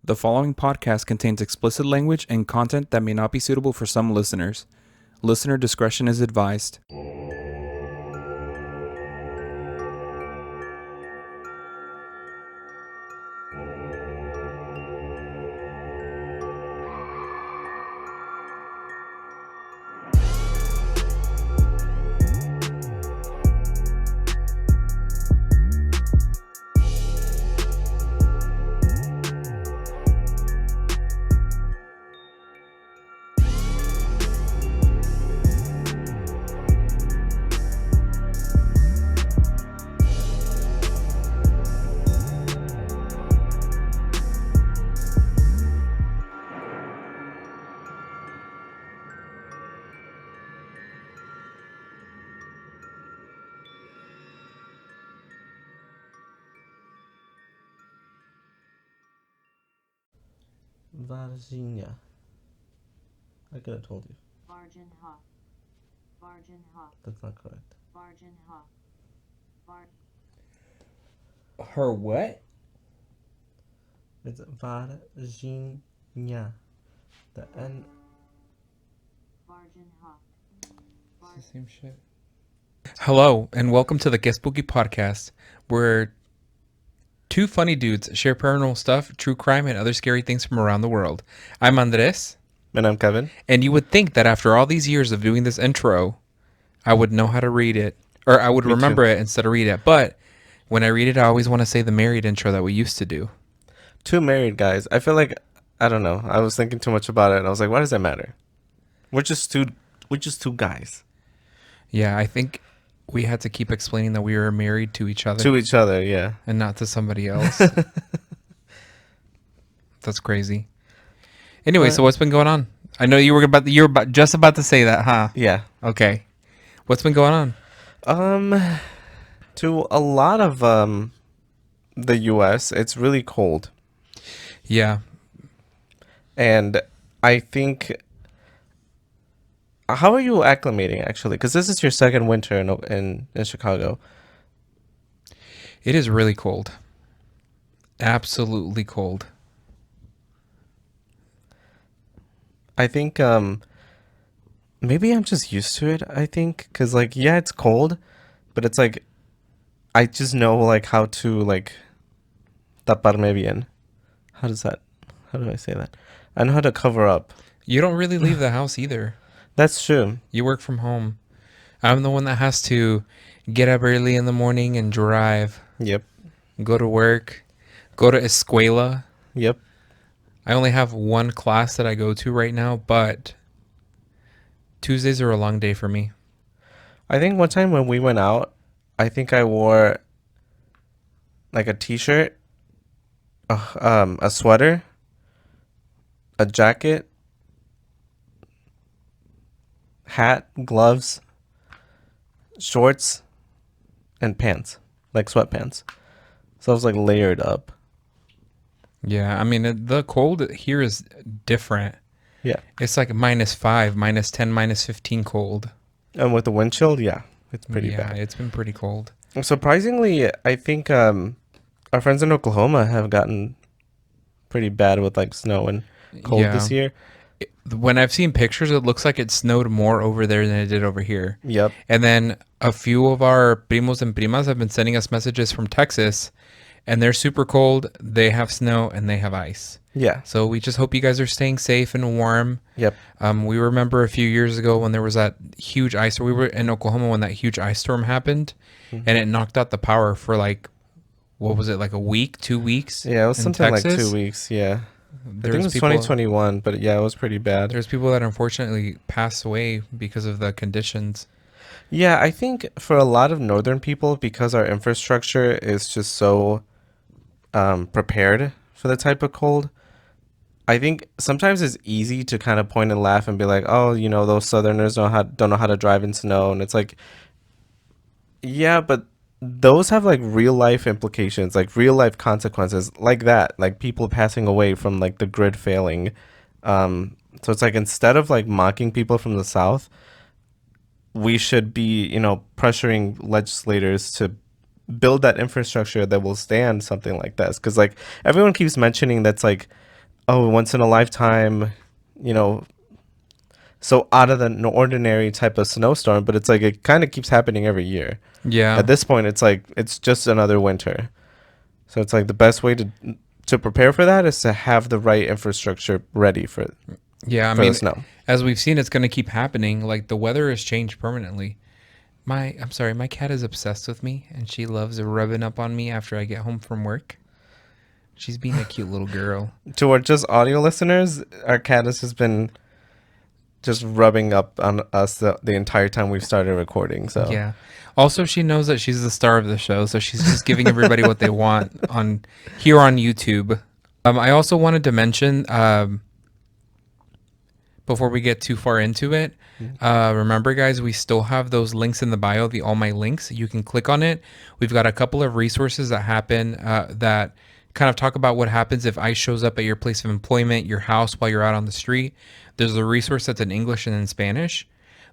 The following podcast contains explicit language and content that may not be suitable for some listeners. Listener discretion is advised. Varginha. I could have told you. Varginha. Varginha. That's not correct. Varginha. Her what? It's Varginha. The N. Varginha. It's the same shit. Hello, and welcome to the Get Spooky podcast, where two funny dudes share paranormal stuff, true crime, and other scary things from around the world. I'm Andrez, And I'm Kevin. and you would think that after all these years of doing this intro, I would know how to read it, or I would remember it instead of read it. But when I read it, I always want to say the married intro that we used to do. Two married guys. I feel like, I don't know. I was thinking too much about it, and I was like, why does that matter? We're just two guys. Yeah, I think we had to keep explaining that we were married to each other. To each other, yeah. And not to somebody else. That's crazy. Anyway, so what's been going on? I know you were just about to say that, huh? Yeah. Okay. What's been going on? To a lot of the US, it's really cold. Yeah. And I think, how are you acclimating actually? Because this is your second winter in Chicago. It is really cold. Absolutely cold. I think maybe I'm just used to it. I think because like yeah, it's cold, but it's like I just know like how to like taparme bien. How do I say that? I know how to cover up. You don't really leave the house either. That's true. You work from home. I'm the one that has to get up early in the morning and drive, Yep. go to work, go to escuela. Yep. I only have one class that I go to right now, but Tuesdays are a long day for me. I think one time when we went out, I think I wore like a t-shirt, a sweater, a jacket, hat, gloves, shorts, and pants, like sweatpants. So I was like layered up. Yeah, I mean, the cold here is different. Yeah. It's like -5, -10, -15 cold. And with the wind chill, yeah, it's pretty Yeah, bad. it's been pretty cold. Surprisingly, I think our friends in Oklahoma have gotten pretty bad with like snow and cold this year. When I've seen pictures, it looks like it snowed more over there than it did over here. Yep. And then a few of our primos and primas have been sending us messages from Texas, and they're super cold. They have snow and they have ice. Yeah. So we just hope you guys are staying safe and warm. Yep. We remember a few years ago when there was that huge ice. We were in Oklahoma when that huge ice storm happened, and it knocked out the power for like, what was it, like a week, 2 weeks? Yeah, it was in something like Texas? 2 weeks. Yeah. I think it There's was people- 2021, but yeah, it was pretty bad. There's people that unfortunately passed away because of the conditions. Yeah, I think for a lot of northern people, because our infrastructure is just so prepared for the type of cold, I think sometimes it's easy to kind of point and laugh and be like, oh, you know, those southerners don't know how to drive in snow. And it's like, yeah, but those have like real life implications, like real life consequences like that, like people passing away from like the grid failing. So it's like instead of like mocking people from the South, we should be, you know, pressuring legislators to build that infrastructure that will stand something like this. Because like everyone keeps mentioning that's like oh, once in a lifetime, you know, so out of the ordinary type of snowstorm, but it's like it kind of keeps happening every year. Yeah. At this point, it's like it's just another winter. So it's like the best way to prepare for that is to have the right infrastructure ready for Yeah, I the mean, snow. as we've seen, it's going to keep happening. Like the weather has changed permanently. I'm sorry, my cat is obsessed with me, and she loves rubbing up on me after I get home from work. She's being a cute little girl. To our just audio listeners, our cat has just been just rubbing up on us the entire time we've started recording. So Yeah. Also, she knows that she's the star of the show, so she's just giving everybody what they want on here on YouTube. I also wanted to mention before we get too far into it, remember, guys, we still have those links in the bio, the all my links. You can click on it. We've got a couple of resources that happen that kind of talk about what happens if ICE shows up at your place of employment, your house, while you're out on the street. There's a resource that's in English and in Spanish.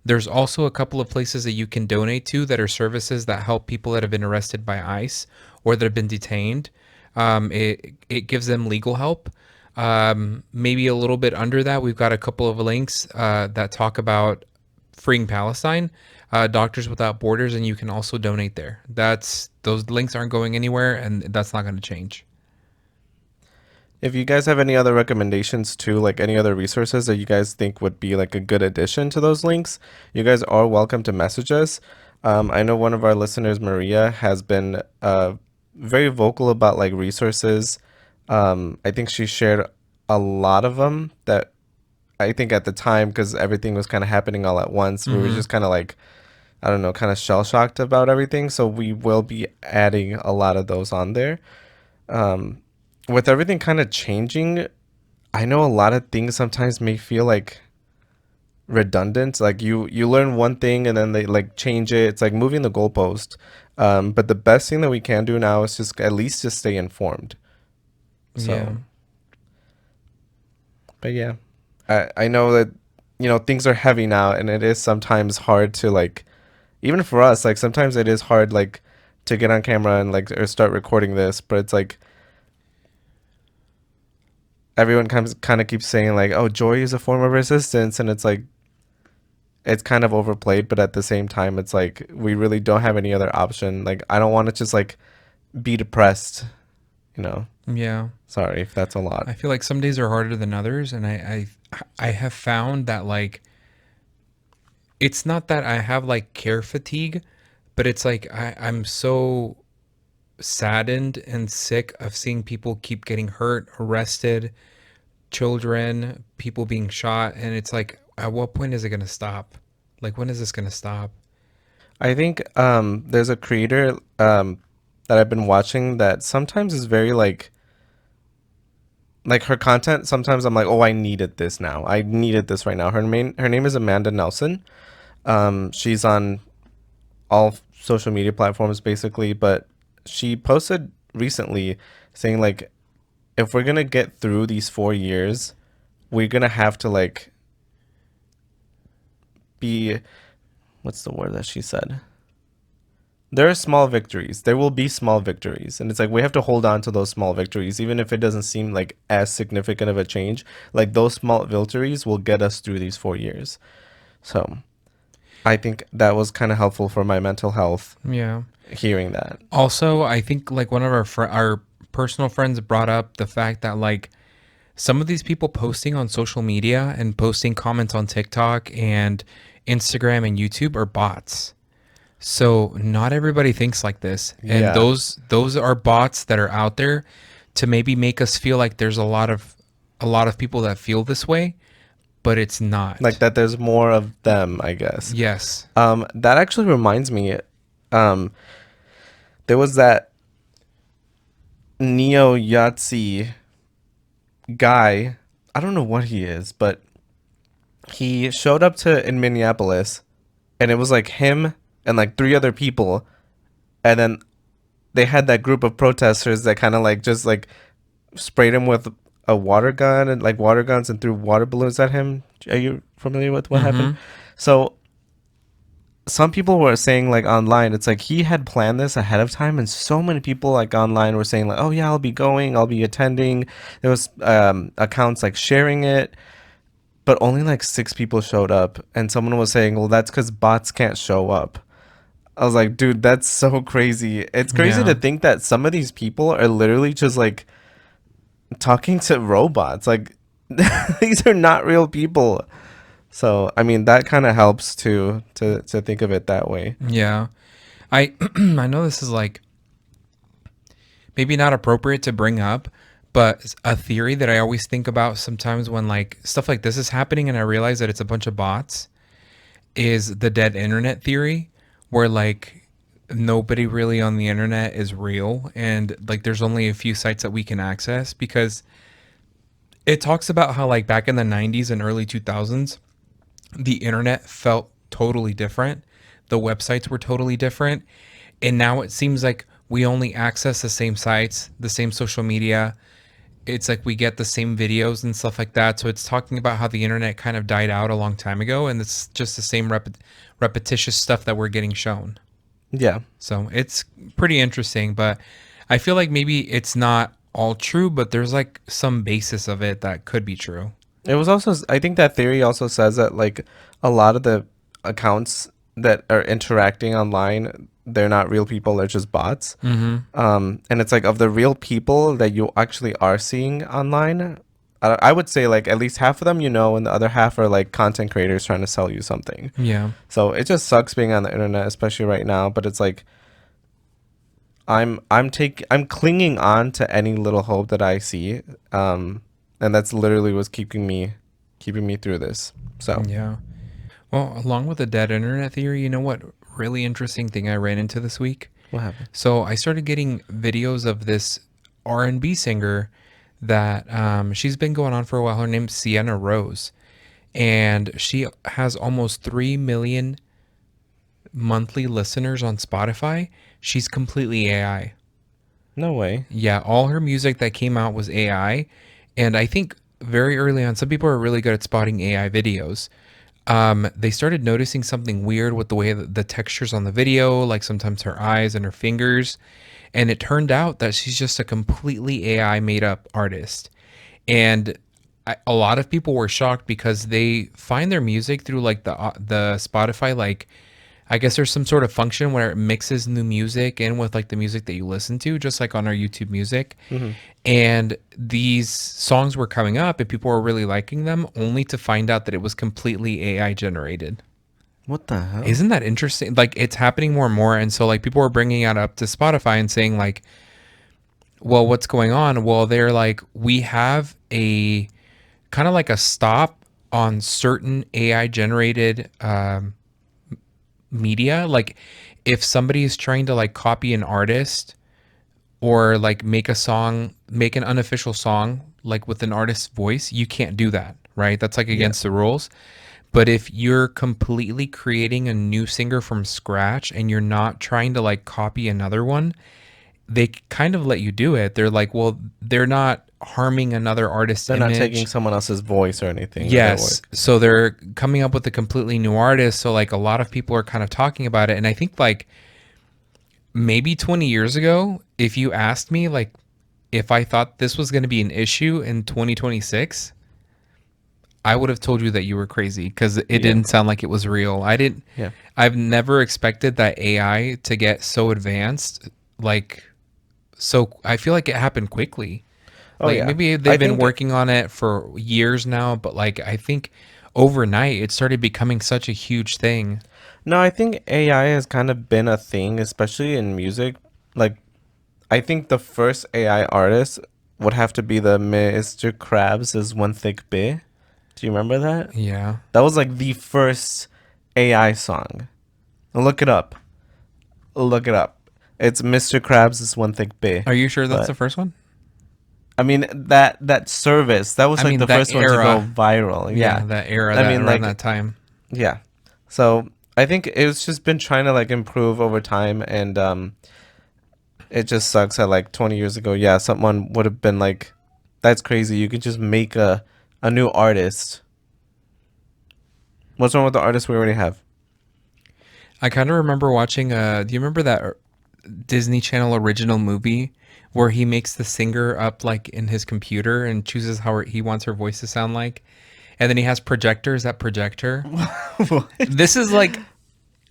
There's also a couple of places that you can donate to that are services that help people that have been arrested by ICE or that have been detained. It gives them legal help. Maybe a little bit under that, we've got a couple of links that talk about freeing Palestine, Doctors Without Borders, and you can also donate there. Those links aren't going anywhere, and that's not going to change. if you guys have any other recommendations too, like any other resources that you guys think would be like a good addition to those links, you guys are welcome to message us. I know one of our listeners, Maria, has been very vocal about like resources. I think she shared a lot of them that I think at the time, because everything was kind of happening all at once, we were just kind of like, I don't know, kind of shell shocked about everything. So we will be adding a lot of those on there. With everything kind of changing, I know a lot of things sometimes may feel like redundant. Like you learn one thing and then they like change it. It's like moving the goalpost. But the best thing that we can do now is just at least just stay informed. So, Yeah. but yeah, I know that, you know, things are heavy now and it is sometimes hard to like, even for us, like sometimes it is hard like to get on camera and like or start recording this, but it's like everyone kind of keeps saying like, oh, joy is a form of resistance, and it's like it's kind of overplayed, but at the same time it's like we really don't have any other option. Like I don't want to just like be depressed, you know. Yeah. Sorry if that's a lot. I feel like some days are harder than others, and I have found that like it's not that I have like care fatigue, but it's like I'm so saddened and sick of seeing people keep getting hurt, arrested, children, people being shot, and it's like, at what point is it gonna stop? Like, when is this gonna stop? I think there's a creator that I've been watching that sometimes is very like her content, sometimes I'm like, oh, I needed this now. I needed this right now. Her name is Amanda Nelson. She's on all social media platforms basically, but she posted recently saying like, if we're gonna get through these 4 years, we're gonna have to like be, what's the word that she said? There are small victories. There will be small victories. And it's like we have to hold on to those small victories, even if it doesn't seem like as significant of a change. Like those small victories will get us through these 4 years. So I think that was kind of helpful for my mental health, Yeah. hearing that. Also, I think like one of our personal friends brought up the fact that like some of these people posting on social media and posting comments on TikTok and Instagram and YouTube are bots. So not everybody thinks like this, and Yeah. those are bots that are out there to maybe make us feel like there's a lot of people that feel this way, but it's not. Like that there's more of them, I guess. Yes. That actually reminds me, there was that neo Yahtzee guy. I don't know what he is, but he showed up to in Minneapolis, and it was like him and like three other people, and then they had that group of protesters that kind of like just like sprayed him with a water gun and like water guns and threw water balloons at him. Are you familiar with what happened? So some people were saying like online, it's like he had planned this ahead of time, and so many people like online were saying like, oh yeah, I'll be going, I'll be attending. There was accounts like sharing it, but only like 6 people showed up, and someone was saying, well, that's because bots can't show up. I was like, dude, that's so crazy. It's crazy Yeah. to think that some of these people are literally just like talking to robots. Like these are not real people. So I mean that kind of helps to think of it that way. Yeah. I I know this is like maybe not appropriate to bring up, but a theory that I always think about sometimes when like stuff like this is happening and I realize that it's a bunch of bots is the dead internet theory, where like nobody really on the internet is real and like there's only a few sites that we can access, because it talks about how like back in the 90s and early 2000s the internet felt totally different. The websites were totally different. And now it seems like we only access the same sites, the same social media. It's like we get the same videos and stuff like that. So it's talking about how the internet kind of died out a long time ago, and it's just the same repetitious stuff that we're getting shown. Yeah. So it's pretty interesting, but I feel like maybe it's not all true, but there's like some basis of it that could be true. It was also, I think that theory also says that like a lot of the accounts that are interacting online, they're not real people, they're just bots. And it's like of the real people that you actually are seeing online, I would say like at least half of them, and the other half are like content creators trying to sell you something. Yeah. So it just sucks being on the internet, especially right now. But it's like I'm clinging on to any little hope that I see, and that's literally what's keeping me through this. So Yeah. Well, along with the dead internet theory, you know what really interesting thing I ran into this week? what happened? So I started getting videos of this R&B singer that she's been going on for a while. Her name's Sienna Rose, and she has almost 3 million monthly listeners on Spotify. She's completely AI. No way. Yeah, all her music that came out was AI, and I think very early on, some people are really good at spotting AI videos. They started noticing something weird with the way that the textures on the video, like sometimes her eyes and her fingers. And it turned out that she's just a completely AI made up artist. And a lot of people were shocked because they find their music through like the Spotify, like I guess there's some sort of function where it mixes new music in with like the music that you listen to, just like on our YouTube music. And these songs were coming up and people were really liking them, only to find out that it was completely AI generated. What the hell? Isn't that interesting? Like it's happening more and more. And so like people were bringing it up to Spotify and saying like, well, what's going on? Well, they're like, we have a kind of like a stop on certain AI generated media. Like if somebody is trying to like copy an artist or like make a song, make an unofficial song like with an artist's voice, you can't do that, right? That's like against the rules. But if you're completely creating a new singer from scratch and you're not trying to like copy another one, they kind of let you do it. They're like, well, they're not harming another artist's They're image. not taking someone else's voice or anything. Yes. So they're coming up with a completely new artist. So like a lot of people are kind of talking about it. And I think like maybe 20 years ago, if you asked me like if I thought this was going to be an issue in 2026, I would have told you that you were crazy because it didn't sound like it was real. I didn't. Yeah. I've never expected that AI to get so advanced. Like, so I feel like it happened quickly. Oh, Like yeah. maybe I they've been think- working on it for years now, but like I think overnight it started becoming such a huge thing. No, I think AI has kind of been a thing, especially in music. Like, I think the first AI artist would have to be the Mr. Krabs is One Thick Bit. Do you remember that? Yeah. That was like the first AI song. Look it up. Look it up. It's Mr. Krabs is One Thick Bit. Are you sure that's But- the first one? I mean that service, that was I like mean, the that first one to era. go viral. Yeah. That era. I That, mean, around like- that time. Yeah. So I think it's just been trying to like improve over time, and it just sucks that like 20 years ago, yeah, someone would have been like, that's crazy. You could just make a new artist. What's wrong with the artist we already have? I kind of remember watching. Do you remember that Disney Channel original movie where he makes the singer up like in his computer and chooses how he wants her voice to sound like, and then he has projectors that project her. This is like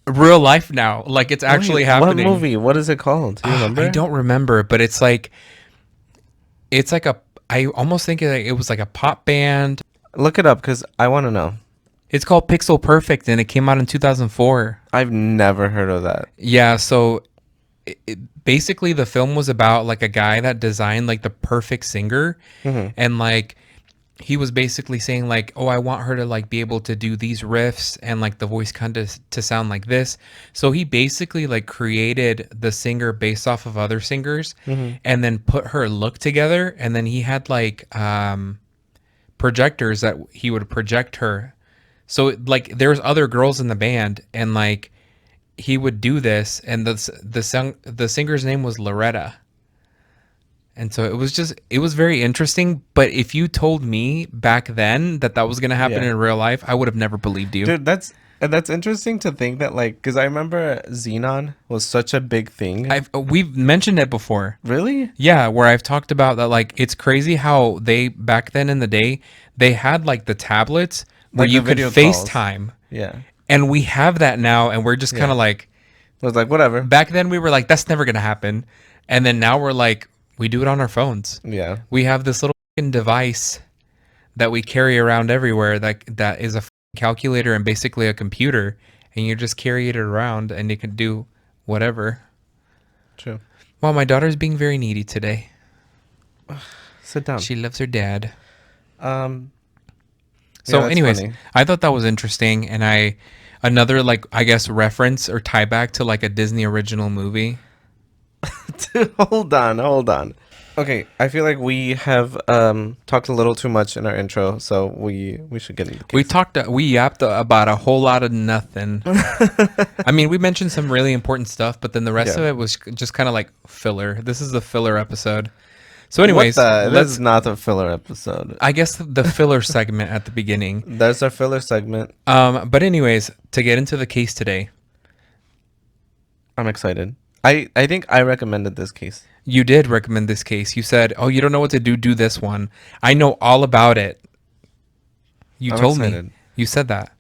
real life now. Like it's actually Wait, happening. What movie? What is it called? Do you remember? I don't remember, but it's like a. I almost think it was like a pop band. Look it up because I want to know. It's called Pixel Perfect, and it came out in 2004. I've never heard of that. Yeah, so basically the film was about like a guy that designed like the perfect singer, and like he was basically saying like, oh, I want her to like be able to do these riffs and like the voice kind of to sound like this. So he basically like created the singer based off of other singers, and then put her look together, and then he had like projectors that he would project her. So like there's other girls in the band, and like he would do this, and the singer's name was Loretta. And so it was very interesting. But if you told me back then that was going to happen in real life, I would have never believed you. Dude, that's interesting to think that, like, because I remember Xenon was such a big thing. We've mentioned it before. Really? Yeah, where I've talked about that, like, it's crazy how they, back then in the day, they had, like, the tablets where Like you the could video calls. FaceTime. Yeah. And we have that now, and we're just kind of like... I was like, whatever. Back then, we were like, that's never going to happen. And then now we're like, we do it on our phones. Yeah. We have this little fucking device that we carry around everywhere that is a calculator and basically a computer, and you just carry it around and you can do whatever. True. Well, my daughter's being very needy today. Sit down. She loves her dad. Yeah, anyways, funny. I thought that was interesting, and another like I guess reference or tie back to like a Disney original movie. Dude, hold on. Okay, I feel like we have talked a little too much in our intro, so we should get into the case. We yapped about a whole lot of nothing. I mean, we mentioned some really important stuff, but then the rest of it was just kind of like filler. This is the filler episode. So anyways, this is not a filler episode. I guess the filler segment at the beginning. That's our filler segment. But anyways, to get into the case today. I'm excited. I think I recommended this case. You did recommend this case. You said, "Oh, you don't know what to do. Do this one. I know all about it." You told me. You said that.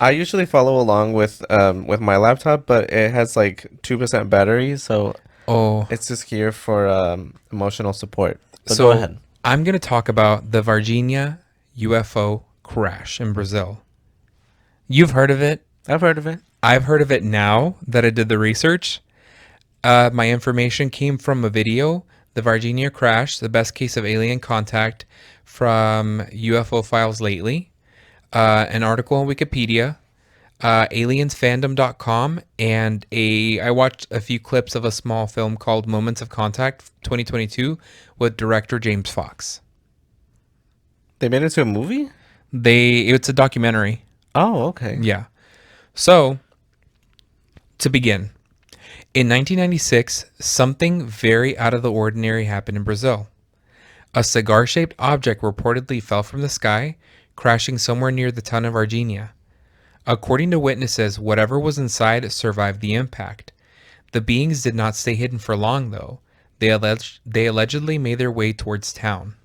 I usually follow along with my laptop, but it has like 2% battery, so it's just here for emotional support. But so go ahead. I'm going to talk about the Varginha UFO crash in Brazil. You've heard of it? I've heard of it. I've heard of it now that I did the research. My information came from a video, the Varginha crash, the best case of alien contact from UFO files lately, an article on Wikipedia, aliensfandom.com, and I watched a few clips of a small film called Moments of Contact 2022 with director James Fox. They made it to a movie? It's a documentary. Oh, okay. Yeah. So, to begin, in 1996, something very out of the ordinary happened in Brazil. A cigar-shaped object reportedly fell from the sky, crashing somewhere near the town of Varginha. According to witnesses, whatever was inside survived the impact. The beings did not stay hidden for long, though. They allegedly made their way towards town.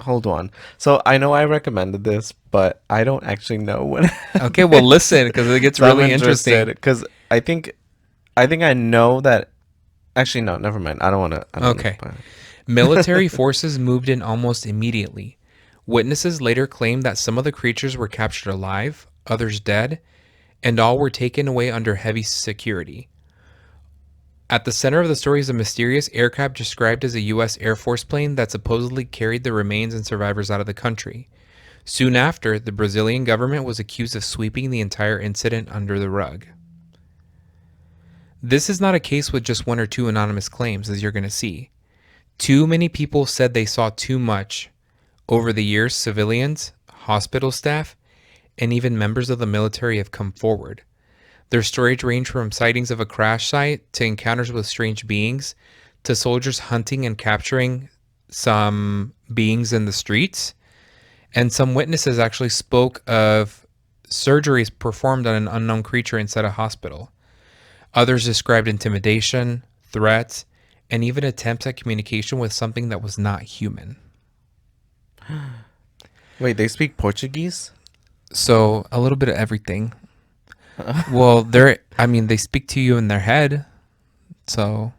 Hold on. So I know I recommended this, but I don't actually know what. Okay, well, listen, because it gets really interesting. Because I think I know that. Actually, no, never mind. I don't want to. Okay. Military forces moved in almost immediately. Witnesses later claimed that some of the creatures were captured alive, others dead, and all were taken away under heavy security. At the center of the story is a mysterious aircraft described as a U.S. Air Force plane that supposedly carried the remains and survivors out of the country. Soon after, the Brazilian government was accused of sweeping the entire incident under the rug. This is not a case with just one or two anonymous claims, as you're going to see. Too many people said they saw too much. Over the years, civilians, hospital staff, and even members of the military have come forward. Their stories range from sightings of a crash site to encounters with strange beings to soldiers hunting and capturing some beings in the streets. And some witnesses actually spoke of surgeries performed on an unknown creature inside a hospital. Others described intimidation, threats, and even attempts at communication with something that was not human. Wait, they speak Portuguese? So a little bit of everything. Well, they speak to you in their head. So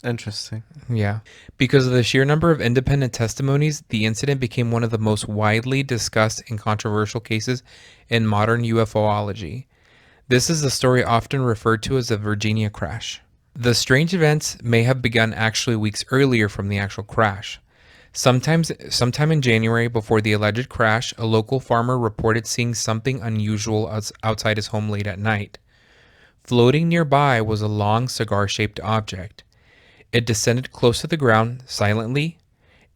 Interesting. yeah. Because of the sheer number of independent testimonies, the incident became one of the most widely discussed and controversial cases in modern UFOlogy. This is the story often referred to as the Varginha crash. The strange events may have begun actually weeks earlier from the actual crash. Sometime in January before the alleged crash, a local farmer reported seeing something unusual outside his home late at night. Floating nearby was a long cigar-shaped object. It descended close to the ground, silently.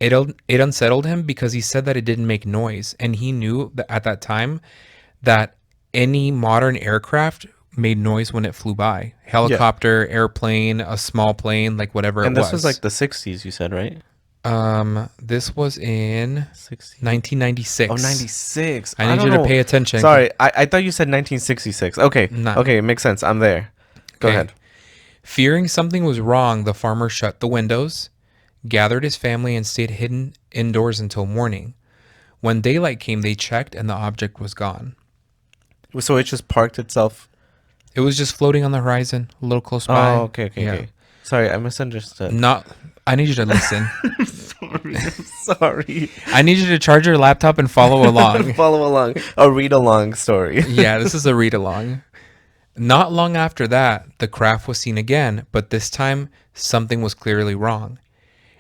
It unsettled him because he said that it didn't make noise, and he knew that at that time that any modern aircraft made noise when it flew by. Helicopter, airplane, a small plane, like whatever it was. And this was like the 60s, you said, right? This was in 60. 1996. Oh, 96. I need you to pay attention. Sorry, I thought you said 1966. Okay. No. Okay, it makes sense. I'm there. Go ahead. Fearing something was wrong, the farmer shut the windows, gathered his family, and stayed hidden indoors until morning. When daylight came, they checked, and the object was gone. So it just parked itself? It was just floating on the horizon, a little close by. Oh, okay. Sorry, I misunderstood. I need you to listen. Sorry. I need you to charge your laptop and follow along. Follow along. A read-along story. Yeah, this is a read-along. Not long after that, the craft was seen again, but this time, something was clearly wrong.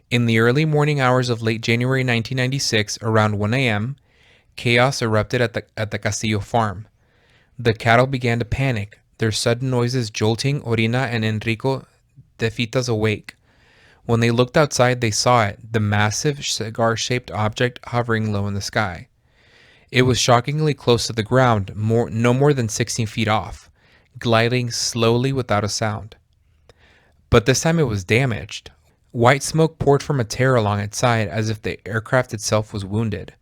In the early morning hours of late January 1996, around 1 a.m., chaos erupted at the Castillo farm. The cattle began to panic, their sudden noises jolting Orina and Enrico de Fitas awake. When they looked outside, they saw it, the massive cigar-shaped object hovering low in the sky. It was shockingly close to the ground, no more than 16 feet off, gliding slowly without a sound. But this time it was damaged. White smoke poured from a tear along its side as if the aircraft itself was wounded.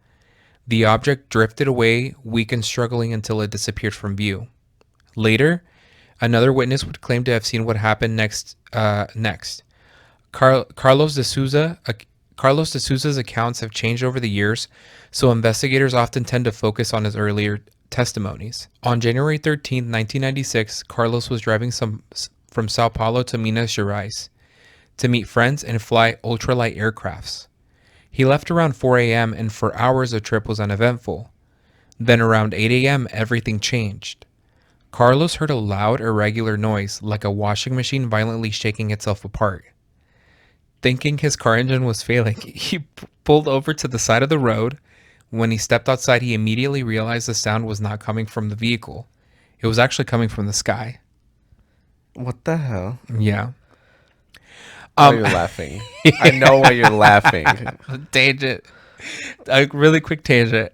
The object drifted away, weak and struggling until it disappeared from view. Later, another witness would claim to have seen what happened next. Carlos de Souza's accounts have changed over the years, so investigators often tend to focus on his earlier testimonies. On January 13, 1996, Carlos was driving from Sao Paulo to Minas Gerais to meet friends and fly ultralight aircrafts. He left around 4 a.m. and for hours the trip was uneventful. Then around 8 a.m. everything changed. Carlos heard a loud, irregular noise like a washing machine violently shaking itself apart. Thinking his car engine was failing, he pulled over to the side of the road. When he stepped outside, he immediately realized the sound was not coming from the vehicle. It was actually coming from the sky. What the hell? Yeah. Why are you laughing? I know why you're laughing. Tangent. A really quick tangent.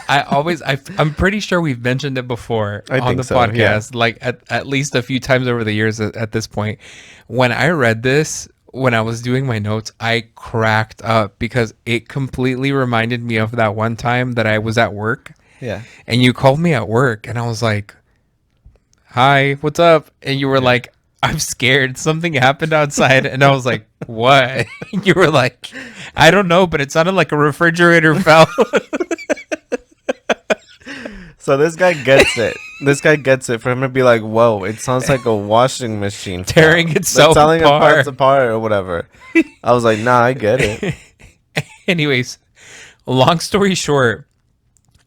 I'm pretty sure we've mentioned it before on the podcast, like at least a few times over the years at this point. When I read this, when I was doing my notes, I cracked up because it completely reminded me of that one time that I was at work. Yeah. And you called me at work and I was like, "Hi, what's up?" And you were like, "I'm scared. Something happened outside." And I was like, "What?" You were like, "I don't know, but it sounded like a refrigerator fell." So this guy gets it. This guy gets it. For him to be like, "Whoa, it sounds like a washing machine tearing itself telling its parts apart or whatever." I was like, "Nah, I get it." Anyways, long story short,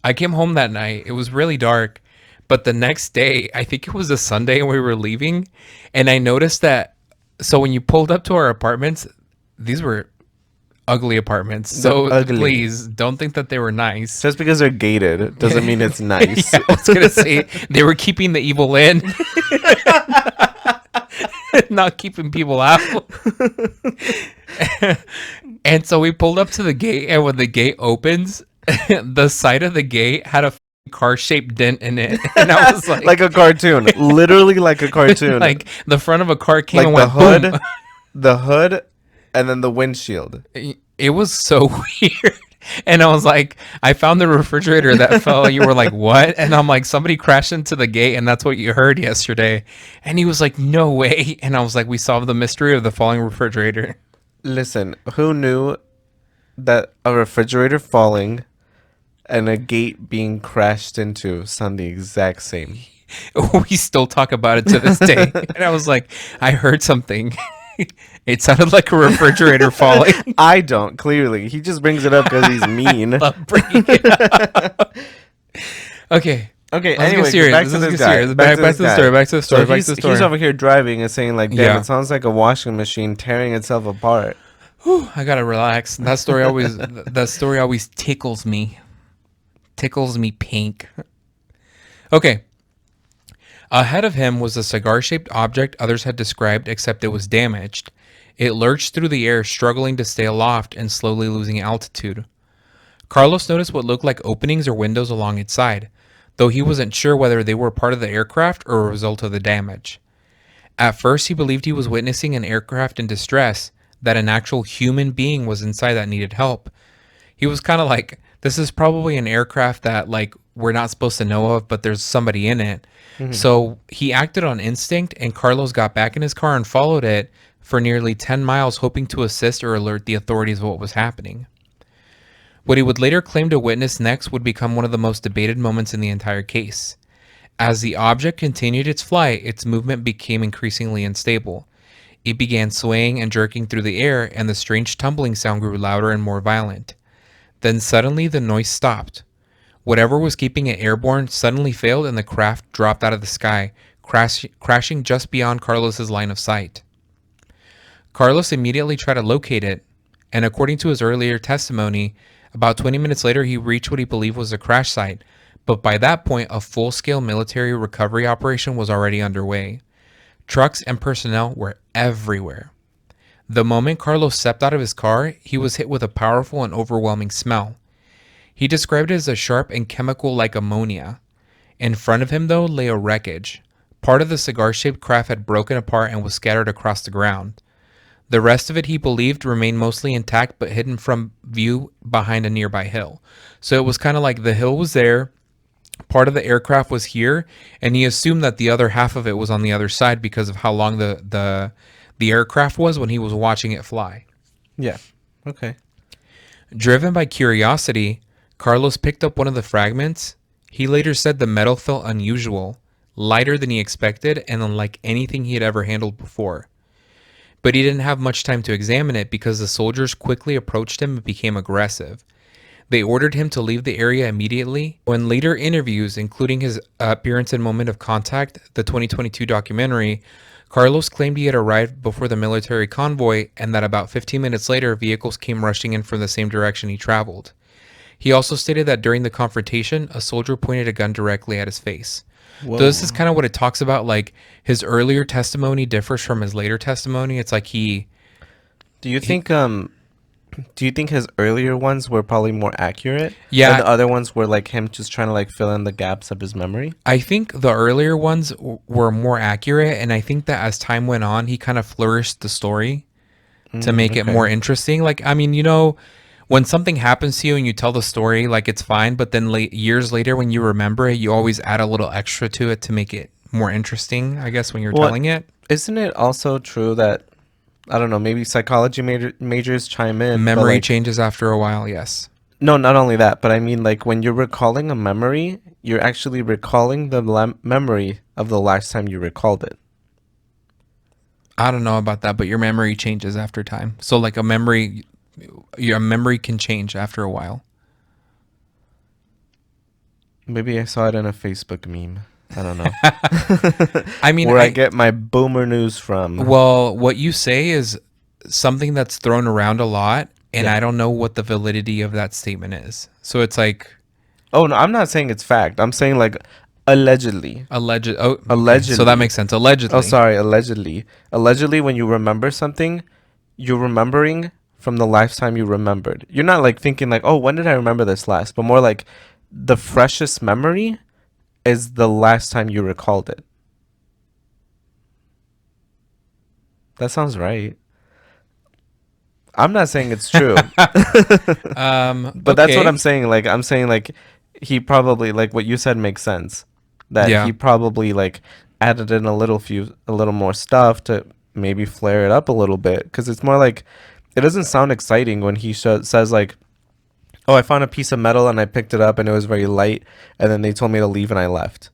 I came home that night. It was really dark. But the next day, I think it was a Sunday and we were leaving. And I noticed that, so when you pulled up to our apartments, these were ugly apartments. So please don't think that they were nice. Just because they're gated doesn't mean it's nice. Yeah, I was going to say, they were keeping the evil in. Not keeping people out. And so we pulled up to the gate. And when the gate opens, the side of the gate had a car-shaped dent in it, and I was like, like a cartoon, literally like a cartoon. Like the front of a car came like and the went hood, boom. the hood, and then the windshield. It was so weird. And I was like, I found the refrigerator that fell. You were like, what? And I'm like, somebody crashed into the gate and that's what you heard yesterday. And he was like, no way. And I was like, we solved the mystery of the falling refrigerator. Listen, who knew that a refrigerator falling and a gate being crashed into sound the exact same? We still talk about it to this day. And I was like, I heard something. It sounded like a refrigerator falling. I don't, clearly. He just brings it up because he's mean. Love bringing it up. Okay. Okay, Let's anyway, get serious. back Let's to get this guy. serious. Back to the story. Back to the story. So Back to the story. he's over here driving and saying like, damn, Yeah. it sounds like a washing machine tearing itself apart. Whew, I gotta relax. That story always tickles me. Tickles me pink. Okay. Ahead of him was a cigar-shaped object others had described, except it was damaged. It lurched through the air, struggling to stay aloft and slowly losing altitude. Carlos noticed what looked like openings or windows along its side, though he wasn't sure whether they were part of the aircraft or a result of the damage. At first, he believed he was witnessing an aircraft in distress, that an actual human being was inside that needed help. He was kind of like, this is probably an aircraft that like we're not supposed to know of, but there's somebody in it. So he acted on instinct, and Carlos got back in his car and followed it for nearly 10 miles, hoping to assist or alert the authorities of what was happening. What he would later claim to witness next would become one of the most debated moments in the entire case. As the object continued its flight, its movement became increasingly unstable. It began swaying and jerking through the air, and the strange tumbling sound grew louder and more violent. Then suddenly the noise stopped. Whatever was keeping it airborne suddenly failed, and the craft dropped out of the sky, crashing just beyond Carlos's line of sight. Carlos immediately tried to locate it, and according to his earlier testimony, about 20 minutes later he reached what he believed was a crash site, but by that point a full-scale military recovery operation was already underway. Trucks and personnel were everywhere. The moment Carlos stepped out of his car, he was hit with a powerful and overwhelming smell. He described it as a sharp and chemical-like ammonia. In front of him, though, lay a wreckage. Part of the cigar-shaped craft had broken apart and was scattered across the ground. The rest of it, he believed, remained mostly intact but hidden from view behind a nearby hill. So it was kind of like the hill was there, part of the aircraft was here, and he assumed that the other half of it was on the other side because of how long the aircraft was when he was watching it fly. Yeah. Okay. Driven by curiosity, Carlos picked up one of the fragments. He later said the metal felt unusual, lighter than he expected, and unlike anything he had ever handled before. But he didn't have much time to examine it because the soldiers quickly approached him and became aggressive. They ordered him to leave the area immediately. When later interviews, including his appearance in Moment of Contact, the 2022 documentary, Carlos claimed he had arrived before the military convoy and that about 15 minutes later, vehicles came rushing in from the same direction he traveled. He also stated that during the confrontation, a soldier pointed a gun directly at his face. Whoa. So this is kind of what it talks about, like his earlier testimony differs from his later testimony. It's like Do you think his earlier ones were probably more accurate? Yeah. And the other ones were like him just trying to like fill in the gaps of his memory? I think the earlier ones were more accurate, and I think that as time went on, he kind of flourished the story to make it okay. more interesting. Like, I mean, you know, when something happens to you and you tell the story, like it's fine, but then years later when you remember it, you always add a little extra to it to make it more interesting, I guess, when you're telling it. Isn't it also true that, I don't know, maybe psychology majors chime in? but, Memory like, changes after a while, yes. No, not only that, but I mean, like, when you're recalling a memory, you're actually recalling the memory of the last time you recalled it. I don't know about that, but your memory changes after time. So like your memory can change after a while. Maybe I saw it in a Facebook meme. I don't know. I mean, Where I get my boomer news from. well, what you say is something that's thrown around a lot, and Yeah. I don't know what the validity of that statement is. So it's like Oh, no, I'm not saying it's fact. I'm saying, like, allegedly. alleged. Oh, okay. Allegedly. So that makes sense. Allegedly. Oh, sorry, allegedly. Allegedly, when you remember something, you're remembering from the last time you remembered. You're not, like, thinking, like, oh, when did I remember this last? But more like the freshest memory is the last time you recalled it. That sounds right. I'm not saying it's true. But that's what Okay. I'm saying. Like, I'm saying, like, he probably, like, what you said makes sense. That Yeah. he probably, like, added in a little more stuff to maybe flare it up a little bit. Because it's more like, it doesn't sound exciting when he says, like, oh, I found a piece of metal and I picked it up and it was very light. And then they told me to leave and I left.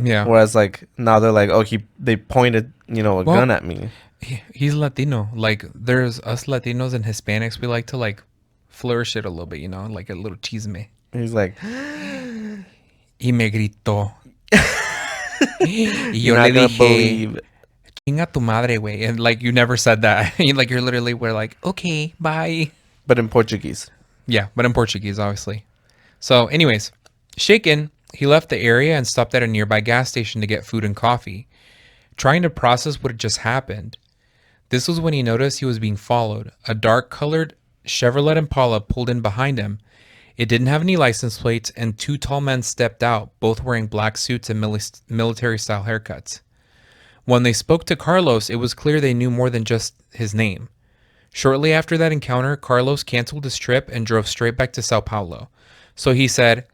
Yeah. Whereas, like, now they're like, oh, they pointed, a Well, gun at me. he's Latino. Like, there's us Latinos and Hispanics. We like to like flourish it a little bit, like a little chisme. He's like, Y me gritó. Y you're yo not le gonna dije, believe. chinga tu madre, güey. And like, you never said that. Like, you're literally, we're like, okay, bye. But in Portuguese. Yeah, but in Portuguese, obviously. So, anyways, shaken, he left the area and stopped at a nearby gas station to get food and coffee, trying to process what had just happened. This was when he noticed he was being followed. A dark colored Chevrolet Impala pulled in behind him. It didn't have any license plates, and two tall men stepped out, both wearing black suits and military style haircuts. When they spoke to Carlos, it was clear they knew more than just his name. Shortly after that encounter, Carlos canceled his trip and drove straight back to Sao Paulo. So he said,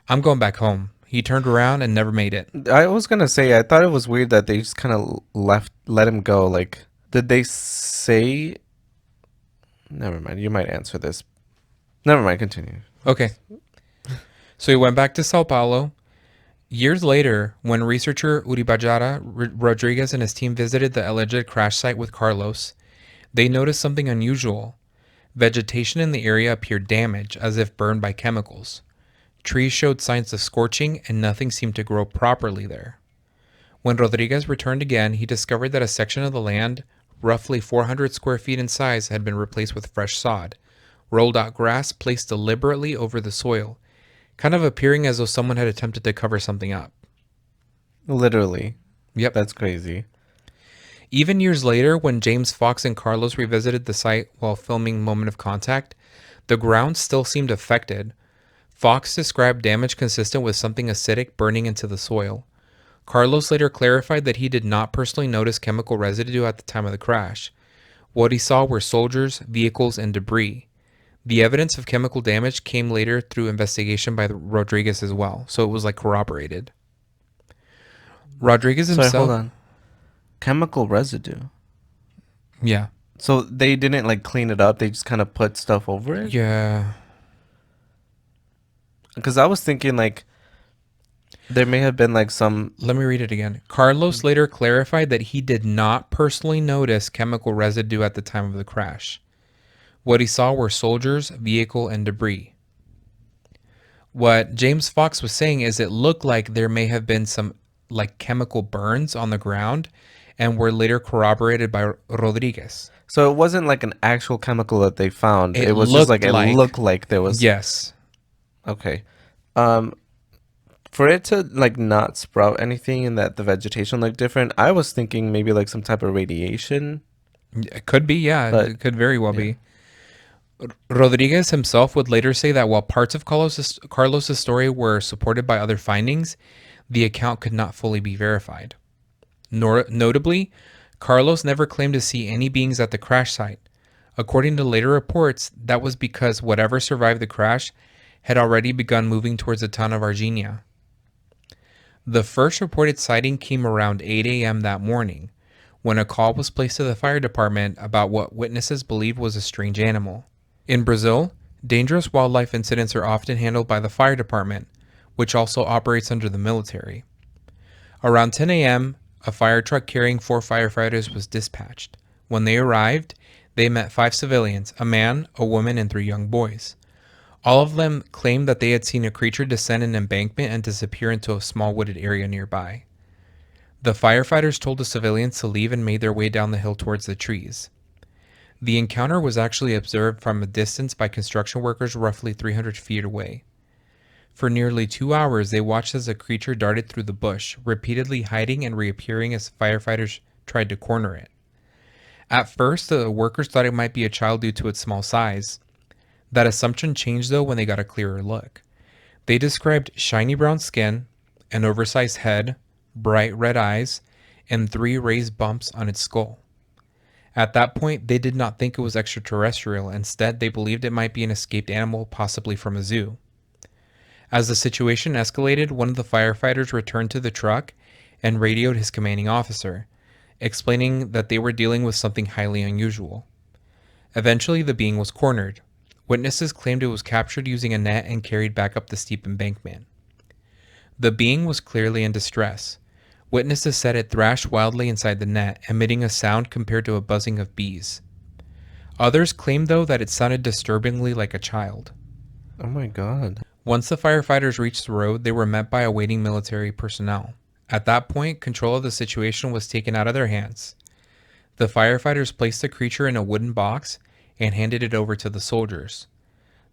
I'm going back home. He turned around and never made it. I was gonna say, I thought it was weird that they just kind of let him go. Like, did they say? Never mind. You might answer this. Never mind. Continue. Okay. So he went back to Sao Paulo. Years later, when researcher Uribajara Rodriguez and his team visited the alleged crash site with Carlos, they noticed something unusual. Vegetation in the area appeared damaged, as if burned by chemicals. Trees showed signs of scorching, and nothing seemed to grow properly there. When Rodriguez returned again, he discovered that a section of the land, roughly 400 square feet in size, had been replaced with fresh sod, rolled out grass placed deliberately over the soil, kind of appearing as though someone had attempted to cover something up. Literally. Yep. That's crazy. Even years later, when James Fox and Carlos revisited the site while filming Moment of Contact, the ground still seemed affected. Fox described damage consistent with something acidic burning into the soil. Carlos later clarified that he did not personally notice chemical residue at the time of the crash. What he saw were soldiers, vehicles, and debris. The evidence of chemical damage came later through investigation by Rodriguez as well, so it was like corroborated. Rodriguez Sorry, himself... hold on. Chemical residue. Yeah. So they didn't like clean it up. They just kind of put stuff over it. Yeah. Because I was thinking like there may have been like some. Let me read it again. Carlos later clarified that he did not personally notice chemical residue at the time of the crash. What he saw were soldiers, vehicle, and debris. What James Fox was saying is it looked like there may have been some like chemical burns on the ground and were later corroborated by Rodriguez. So it wasn't like an actual chemical that they found. It It was just looked like it like- looked like there was. Yes. Okay. For it to like not sprout anything and that the vegetation looked different, I was thinking maybe like some type of radiation. It could be, yeah. But- It could very well be. Rodriguez himself would later say that while parts of Carlos's story were supported by other findings, the account could not fully be verified. Notably, Carlos never claimed to see any beings at the crash site. According to later reports, that was because whatever survived the crash had already begun moving towards the town of Varginha. The first reported sighting came around 8 a.m. that morning, when a call was placed to the fire department about what witnesses believed was a strange animal. In Brazil, dangerous wildlife incidents are often handled by the fire department, which also operates under the military. Around 10 a.m., a fire truck carrying 4 firefighters was dispatched. When they arrived, they met 5 civilians, a man, a woman, and 3 young boys. All of them claimed that they had seen a creature descend an embankment and disappear into a small wooded area nearby. The firefighters told the civilians to leave and made their way down the hill towards the trees. The encounter was actually observed from a distance by construction workers roughly 300 feet away. For nearly 2 hours, they watched as a creature darted through the bush, repeatedly hiding and reappearing as firefighters tried to corner it. At first, the workers thought it might be a child due to its small size. That assumption changed though when they got a clearer look. They described shiny brown skin, an oversized head, bright red eyes, and 3 raised bumps on its skull. At that point, they did not think it was extraterrestrial. Instead, they believed it might be an escaped animal, possibly from a zoo. As the situation escalated, one of the firefighters returned to the truck and radioed his commanding officer, explaining that they were dealing with something highly unusual. Eventually, the being was cornered. Witnesses claimed it was captured using a net and carried back up the steep embankment. The being was clearly in distress. Witnesses said it thrashed wildly inside the net, emitting a sound compared to a buzzing of bees. Others claimed, though, that it sounded disturbingly like a child. Oh my god. Once the firefighters reached the road, they were met by awaiting military personnel. At that point, control of the situation was taken out of their hands. The firefighters placed the creature in a wooden box and handed it over to the soldiers.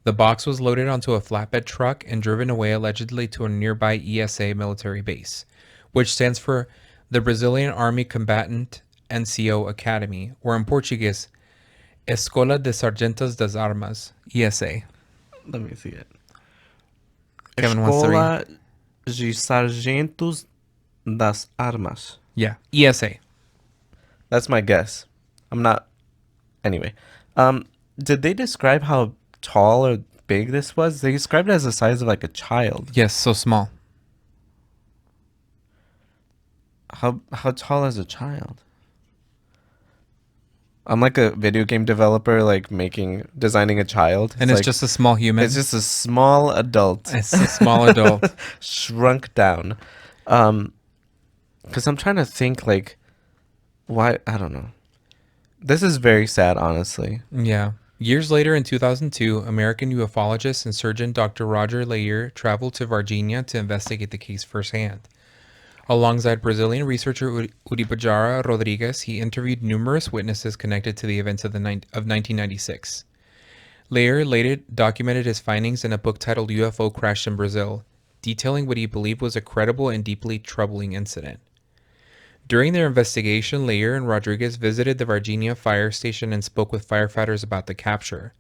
The box was loaded onto a flatbed truck and driven away allegedly to a nearby ESA military base, which stands for the Brazilian Army Combatant NCO Academy, or in Portuguese, Escola de Sargentos das Armas, ESA. Let me see it. Kevin wants to read. Escola de Sargentos das Armas. Yeah, ESA. That's my guess. I'm not. Anyway, did they describe how tall or big this was? They described it as the size of like a child. Yes, so small. How tall is a child? I'm like a video game developer, like designing a child, And it's just a small human. it's just a small adult, It's a small adult. shrunk down. Because I'm trying to think like, why I don't know. This is very sad, honestly. Yeah. Years later, in 2002, American ufologist and surgeon Dr. Roger Leyer traveled to Varginha to investigate the case firsthand. Alongside Brazilian researcher Uribajara Rodrigues, he interviewed numerous witnesses connected to the events of 1996. Leyer later documented his findings in a book titled UFO Crash in Brazil, detailing what he believed was a credible and deeply troubling incident. During their investigation, Leyer and Rodriguez visited the Varginha fire station and spoke with firefighters about the capture.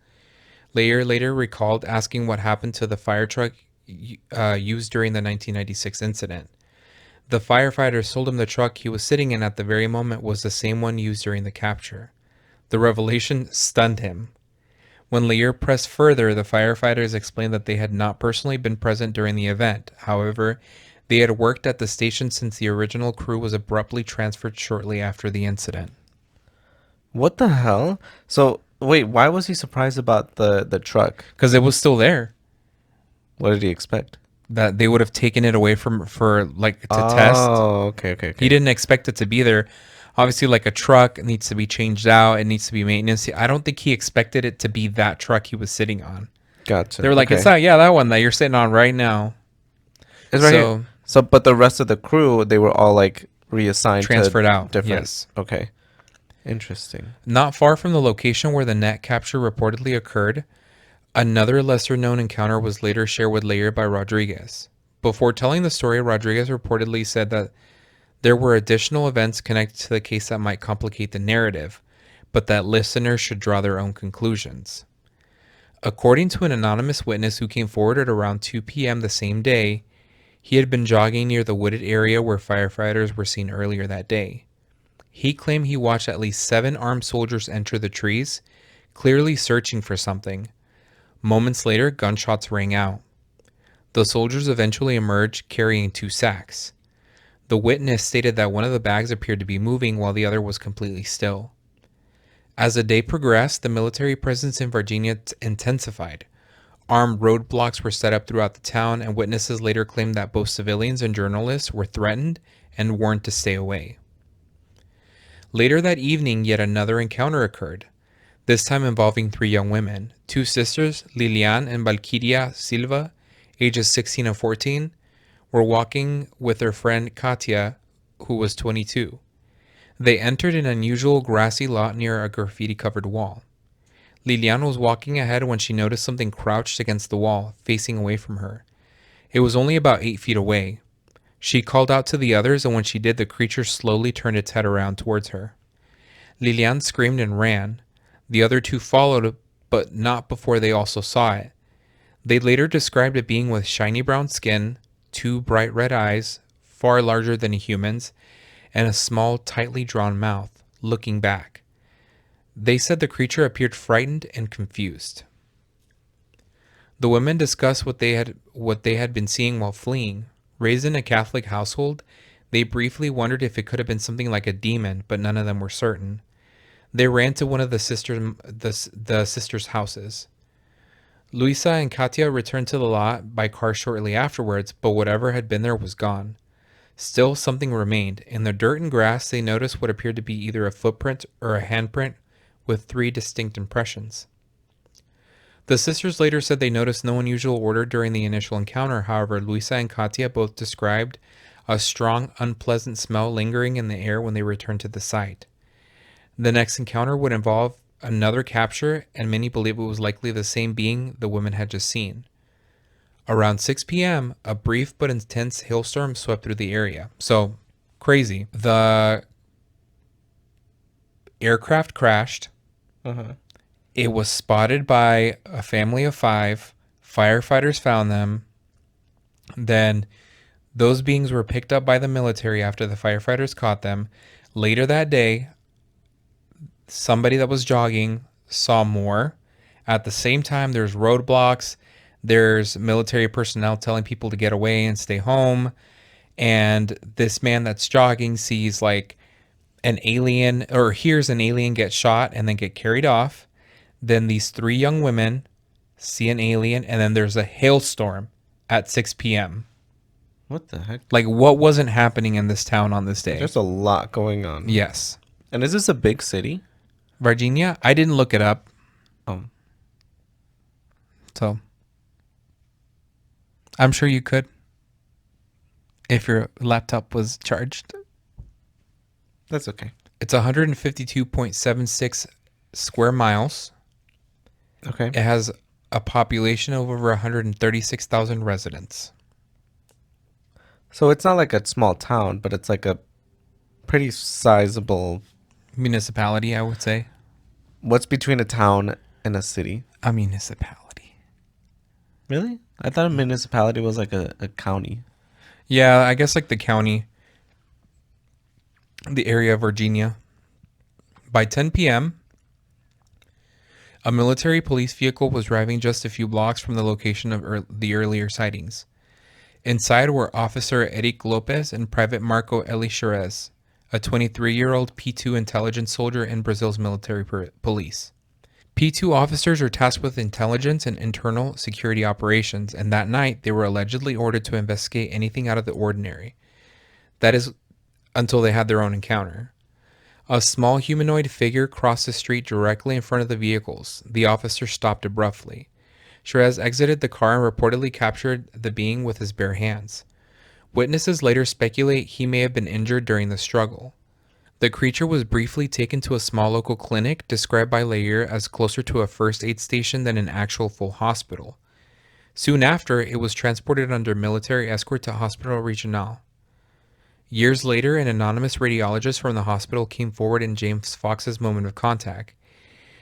Leyer later recalled asking what happened to the fire truck used during the 1996 incident. The firefighters told him the truck he was sitting in at the very moment was the same one used during the capture. The revelation stunned him. When Leyer pressed further, the firefighters explained that they had not personally been present during the event. However, they had worked at the station since the original crew was abruptly transferred shortly after the incident. What the hell? So wait, why was he surprised about the truck? Because it was still there. What did he expect? That they would have taken it away to test. Oh, okay. He didn't expect it to be there. Obviously, like a truck, it needs to be changed out. It needs to be maintenance. I don't think he expected it to be that truck he was sitting on. Gotcha. They were like, okay. it's not, that one that you're sitting on right now. It's right So- here. So, but the rest of the crew, they were all like reassigned, Transferred to out, different. yes. Okay. Interesting. Not far from the location where the net capture reportedly occurred, another lesser-known encounter was later shared with Leyer by Rodriguez. Before telling the story, Rodriguez reportedly said that there were additional events connected to the case that might complicate the narrative, but that listeners should draw their own conclusions. According to an anonymous witness who came forward at around 2 p.m. the same day, he had been jogging near the wooded area where firefighters were seen earlier that day. He claimed he watched at least 7 armed soldiers enter the trees, clearly searching for something. Moments later, gunshots rang out. The soldiers eventually emerged carrying 2 sacks. The witness stated that one of the bags appeared to be moving while the other was completely still. As the day progressed, the military presence in Virginia intensified. Armed roadblocks were set up throughout the town, and witnesses later claimed that both civilians and journalists were threatened and warned to stay away. Later that evening, yet another encounter occurred, this time involving 3 young women. 2 sisters, Lilian and Valkyria Silva, ages 16 and 14, were walking with their friend Katia, who was 22. They entered an unusual grassy lot near a graffiti-covered wall. Lilian was walking ahead when she noticed something crouched against the wall, facing away from her. It was only about 8 feet away. She called out to the others, and when she did, the creature slowly turned its head around towards her. Lilian screamed and ran. The other 2 followed, but not before they also saw it. They later described it being with shiny brown skin, 2 bright red eyes, far larger than a human's, and a small, tightly drawn mouth, looking back. They said the creature appeared frightened and confused. The women discussed what they had been seeing while fleeing. Raised in a Catholic household, they briefly wondered if it could have been something like a demon, but none of them were certain. They ran to one of the sisters' houses. Luisa and Katia returned to the lot by car shortly afterwards, but whatever had been there was gone. Still, something remained. In the dirt and grass, they noticed what appeared to be either a footprint or a handprint with 3 distinct impressions. The sisters later said they noticed no unusual order during the initial encounter. However, Luisa and Katia both described a strong, unpleasant smell lingering in the air when they returned to the site. The next encounter would involve another capture, and many believe it was likely the same being the women had just seen. Around 6 p.m., a brief but intense hailstorm swept through the area. So, crazy. The aircraft crashed. It was spotted by a family of 5. Firefighters found them. Then those beings were picked up by the military after the firefighters caught them. Later that day, somebody that was jogging saw more. At the same time, there's roadblocks. There's military personnel telling people to get away and stay home. And this man that's jogging sees like an alien, or hears an alien get shot and then get carried off. Then these 3 young women see an alien, and then there's a hailstorm at 6 p.m. What the heck? Like, what wasn't happening in this town on this day? There's a lot going on. Yes. And is this a big city? Varginha? I didn't look it up. Oh. So, I'm sure you could if your laptop was charged. That's okay. It's 152.76 square miles. Okay. It has a population of over 136,000 residents. So it's not like a small town, but it's like a pretty sizable... Municipality, I would say. What's between a town and a city? A municipality. Really? I thought a municipality was like a county. Yeah, I guess like the county, the area of Virginia. By 10 p.m., a military police vehicle was driving just a few blocks from the location of the earlier sightings. Inside were Officer Eric Lopez and Private Marco Elixerez, a 23-year-old P2 intelligence soldier in Brazil's military police. P2 officers are tasked with intelligence and internal security operations, and that night they were allegedly ordered to investigate anything out of the ordinary. That is, until they had their own encounter. A small humanoid figure crossed the street directly in front of the vehicles. The officer stopped abruptly. Sherez exited the car and reportedly captured the being with his bare hands. Witnesses later speculate he may have been injured during the struggle. The creature was briefly taken to a small local clinic, described by Layer as closer to a first aid station than an actual full hospital. Soon after, it was transported under military escort to Hospital Regional. Years later, an anonymous radiologist from the hospital came forward in James Fox's moment of contact.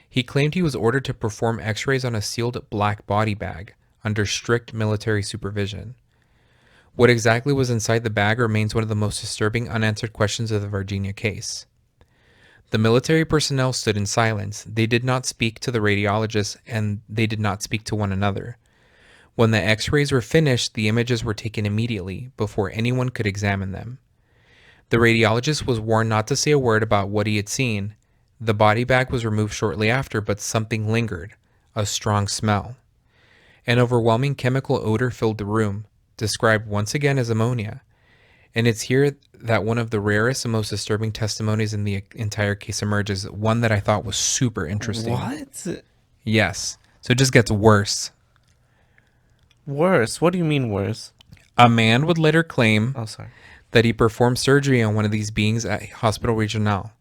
He claimed he was ordered to perform x-rays on a sealed black body bag, under strict military supervision. What exactly was inside the bag remains one of the most disturbing unanswered questions of the Varginha case. The military personnel stood in silence. They did not speak to the radiologist, and they did not speak to one another. When the x-rays were finished, the images were taken immediately, before anyone could examine them. The radiologist was warned not to say a word about what he had seen. The body bag was removed shortly after, but something lingered, a strong smell. An overwhelming chemical odor filled the room, described once again as ammonia. And it's here that one of the rarest and most disturbing testimonies in the entire case emerges, one that I thought was super interesting. What? Yes. So it just gets worse. Worse? What do you mean worse? A man would later claim Oh, sorry. that he performed surgery on one of these beings at Hospital Regional.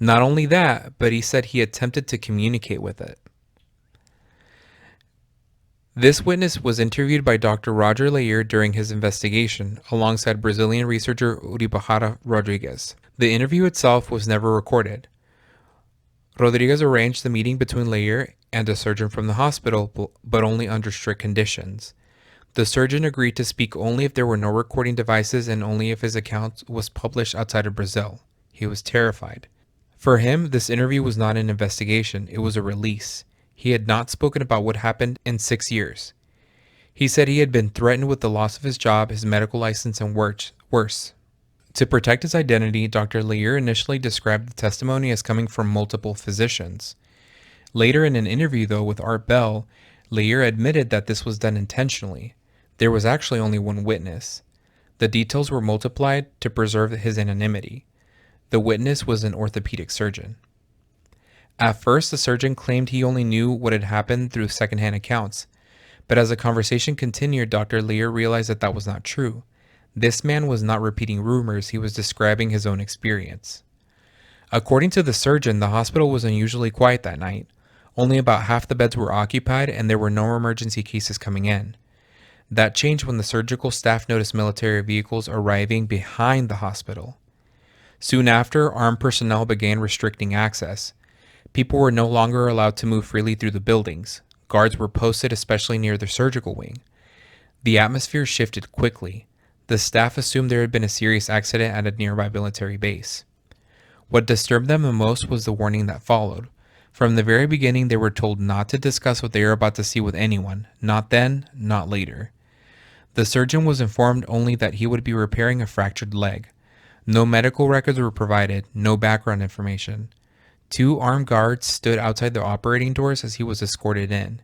Not only that, but he said he attempted to communicate with it. This witness was interviewed by Dr. Roger Layer during his investigation, alongside Brazilian researcher Uribahara Rodriguez. The interview itself was never recorded. Rodriguez arranged the meeting between Layer and a surgeon from the hospital, but only under strict conditions. The surgeon agreed to speak only if there were no recording devices and only if his account was published outside of Brazil. He was terrified. For him, this interview was not an investigation, it was a release. He had not spoken about what happened in 6 years. He said he had been threatened with the loss of his job, his medical license, and worse. To protect his identity, Dr. Lear initially described the testimony as coming from multiple physicians. Later in an interview, though, with Art Bell, Lear admitted that this was done intentionally. There was actually only one witness. The details were multiplied to preserve his anonymity. The witness was an orthopedic surgeon. At first, the surgeon claimed he only knew what had happened through secondhand accounts, but as the conversation continued, Dr. Lear realized that that was not true. This man was not repeating rumors, he was describing his own experience. According to the surgeon, the hospital was unusually quiet that night. Only about half the beds were occupied and there were no emergency cases coming in. That changed when the surgical staff noticed military vehicles arriving behind the hospital. Soon after, armed personnel began restricting access. People were no longer allowed to move freely through the buildings. Guards were posted, especially near the surgical wing. The atmosphere shifted quickly. The staff assumed there had been a serious accident at a nearby military base. What disturbed them the most was the warning that followed. From the very beginning, they were told not to discuss what they were about to see with anyone. Not then, not later. The surgeon was informed only that he would be repairing a fractured leg. No medical records were provided, no background information. 2 armed guards stood outside the operating doors as he was escorted in.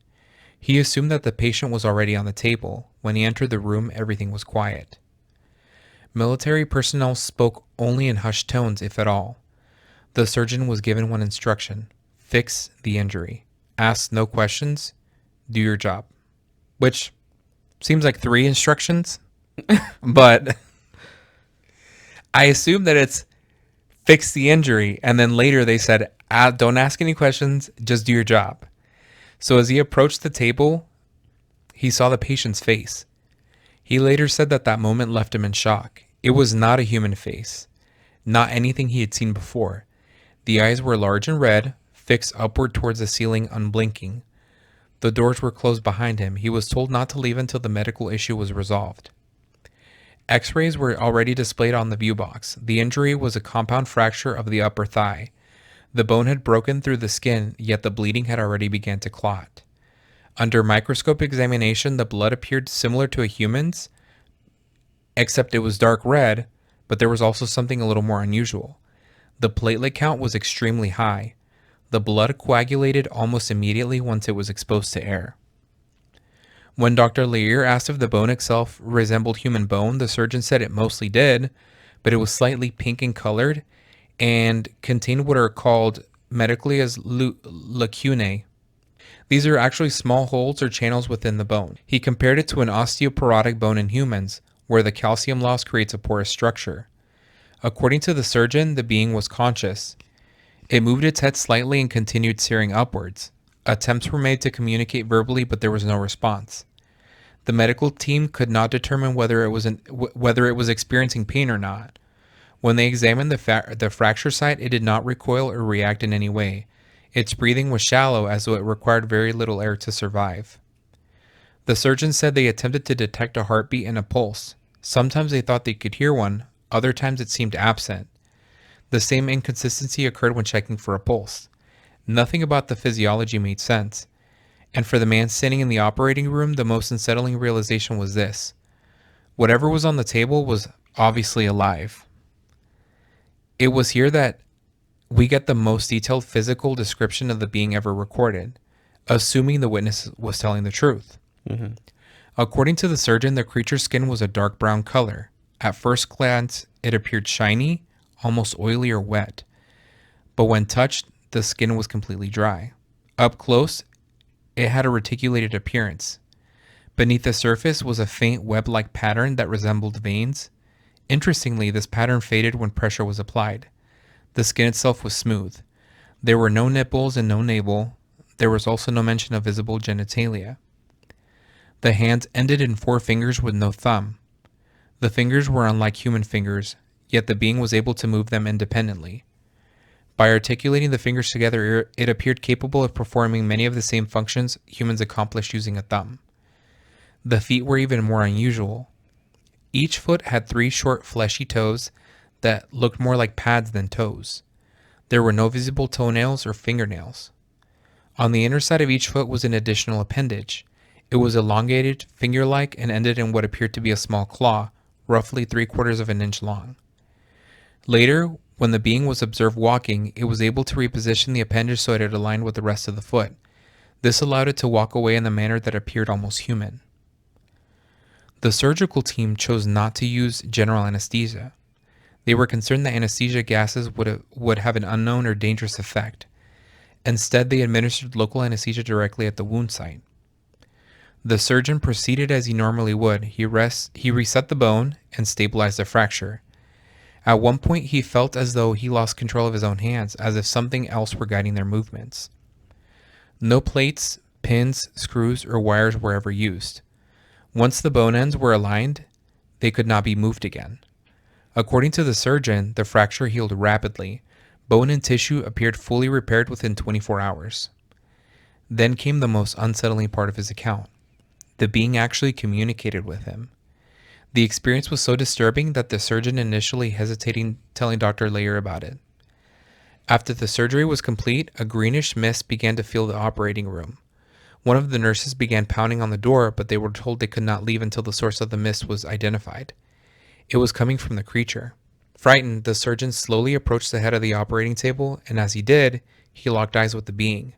He assumed that the patient was already on the table. When he entered the room, everything was quiet. Military personnel spoke only in hushed tones, if at all. The surgeon was given one instruction: fix the injury. Ask no questions. Do your job. Which seems like 3 instructions, but I assume that it's fix the injury, and then later they said, don't ask any questions, just do your job. So as he approached the table, he saw the patient's face. He later said that that moment left him in shock. It was not a human face, not anything he had seen before. The eyes were large and red, fixed upward towards the ceiling, unblinking. The doors were closed behind him. He was told not to leave until the medical issue was resolved. X-rays were already displayed on the view box. The injury was a compound fracture of the upper thigh. The bone had broken through the skin, yet the bleeding had already begun to clot. Under microscope examination, the blood appeared similar to a human's, except it was dark red, but there was also something a little more unusual. The platelet count was extremely high. The blood coagulated almost immediately once it was exposed to air. When Dr. Lear asked if the bone itself resembled human bone, the surgeon said it mostly did, but it was slightly pink in colored and contained what are called medically as lacunae. These are actually small holes or channels within the bone. He compared it to an osteoporotic bone in humans, where the calcium loss creates a porous structure. According to the surgeon, the being was conscious. It moved its head slightly and continued staring upwards. Attempts were made to communicate verbally, but there was no response. The medical team could not determine whether it was experiencing pain or not. When they examined the fracture site, it did not recoil or react in any way. Its breathing was shallow, as though it required very little air to survive. The surgeon said they attempted to detect a heartbeat and a pulse. Sometimes they thought they could hear one, other times it seemed absent. The same inconsistency occurred when checking for a pulse. Nothing about the physiology made sense. And for the man sitting in the operating room, the most unsettling realization was this: whatever was on the table was obviously alive. It was here that we get the most detailed physical description of the being ever recorded, assuming the witness was telling the truth. Mm-hmm. According to the surgeon, the creature's skin was a dark brown color. At first glance, it appeared shiny, almost oily or wet. But when touched, the skin was completely dry. Up close, it had a reticulated appearance. Beneath the surface was a faint web-like pattern that resembled veins. Interestingly, this pattern faded when pressure was applied. The skin itself was smooth. There were no nipples and no navel. There was also no mention of visible genitalia. The hands ended in 4 fingers with no thumb. The fingers were unlike human fingers, yet the being was able to move them independently. By articulating the fingers together, it appeared capable of performing many of the same functions humans accomplish using a thumb. The feet were even more unusual. Each foot had 3 short fleshy toes that looked more like pads than toes. There were no visible toenails or fingernails. On the inner side of each foot was an additional appendage. It was elongated, finger-like, and ended in what appeared to be a small claw, roughly 3/4 of an inch long. Later, when the being was observed walking, it was able to reposition the appendage so it had aligned with the rest of the foot. This allowed it to walk away in the manner that appeared almost human. The surgical team chose not to use general anesthesia. They were concerned that anesthesia gases would have an unknown or dangerous effect. Instead, they administered local anesthesia directly at the wound site. The surgeon proceeded as he normally would. He reset the bone and stabilized the fracture. At one point, he felt as though he lost control of his own hands, as if something else were guiding their movements. No plates, pins, screws, or wires were ever used. Once the bone ends were aligned, they could not be moved again. According to the surgeon, the fracture healed rapidly. Bone and tissue appeared fully repaired within 24 hours. Then came the most unsettling part of his account. The being actually communicated with him. The experience was so disturbing that the surgeon initially hesitated telling Dr. Layer about it. After the surgery was complete, a greenish mist began to fill the operating room. One of the nurses began pounding on the door, but they were told they could not leave until the source of the mist was identified. It was coming from the creature. Frightened, the surgeon slowly approached the head of the operating table, and as he did, he locked eyes with the being.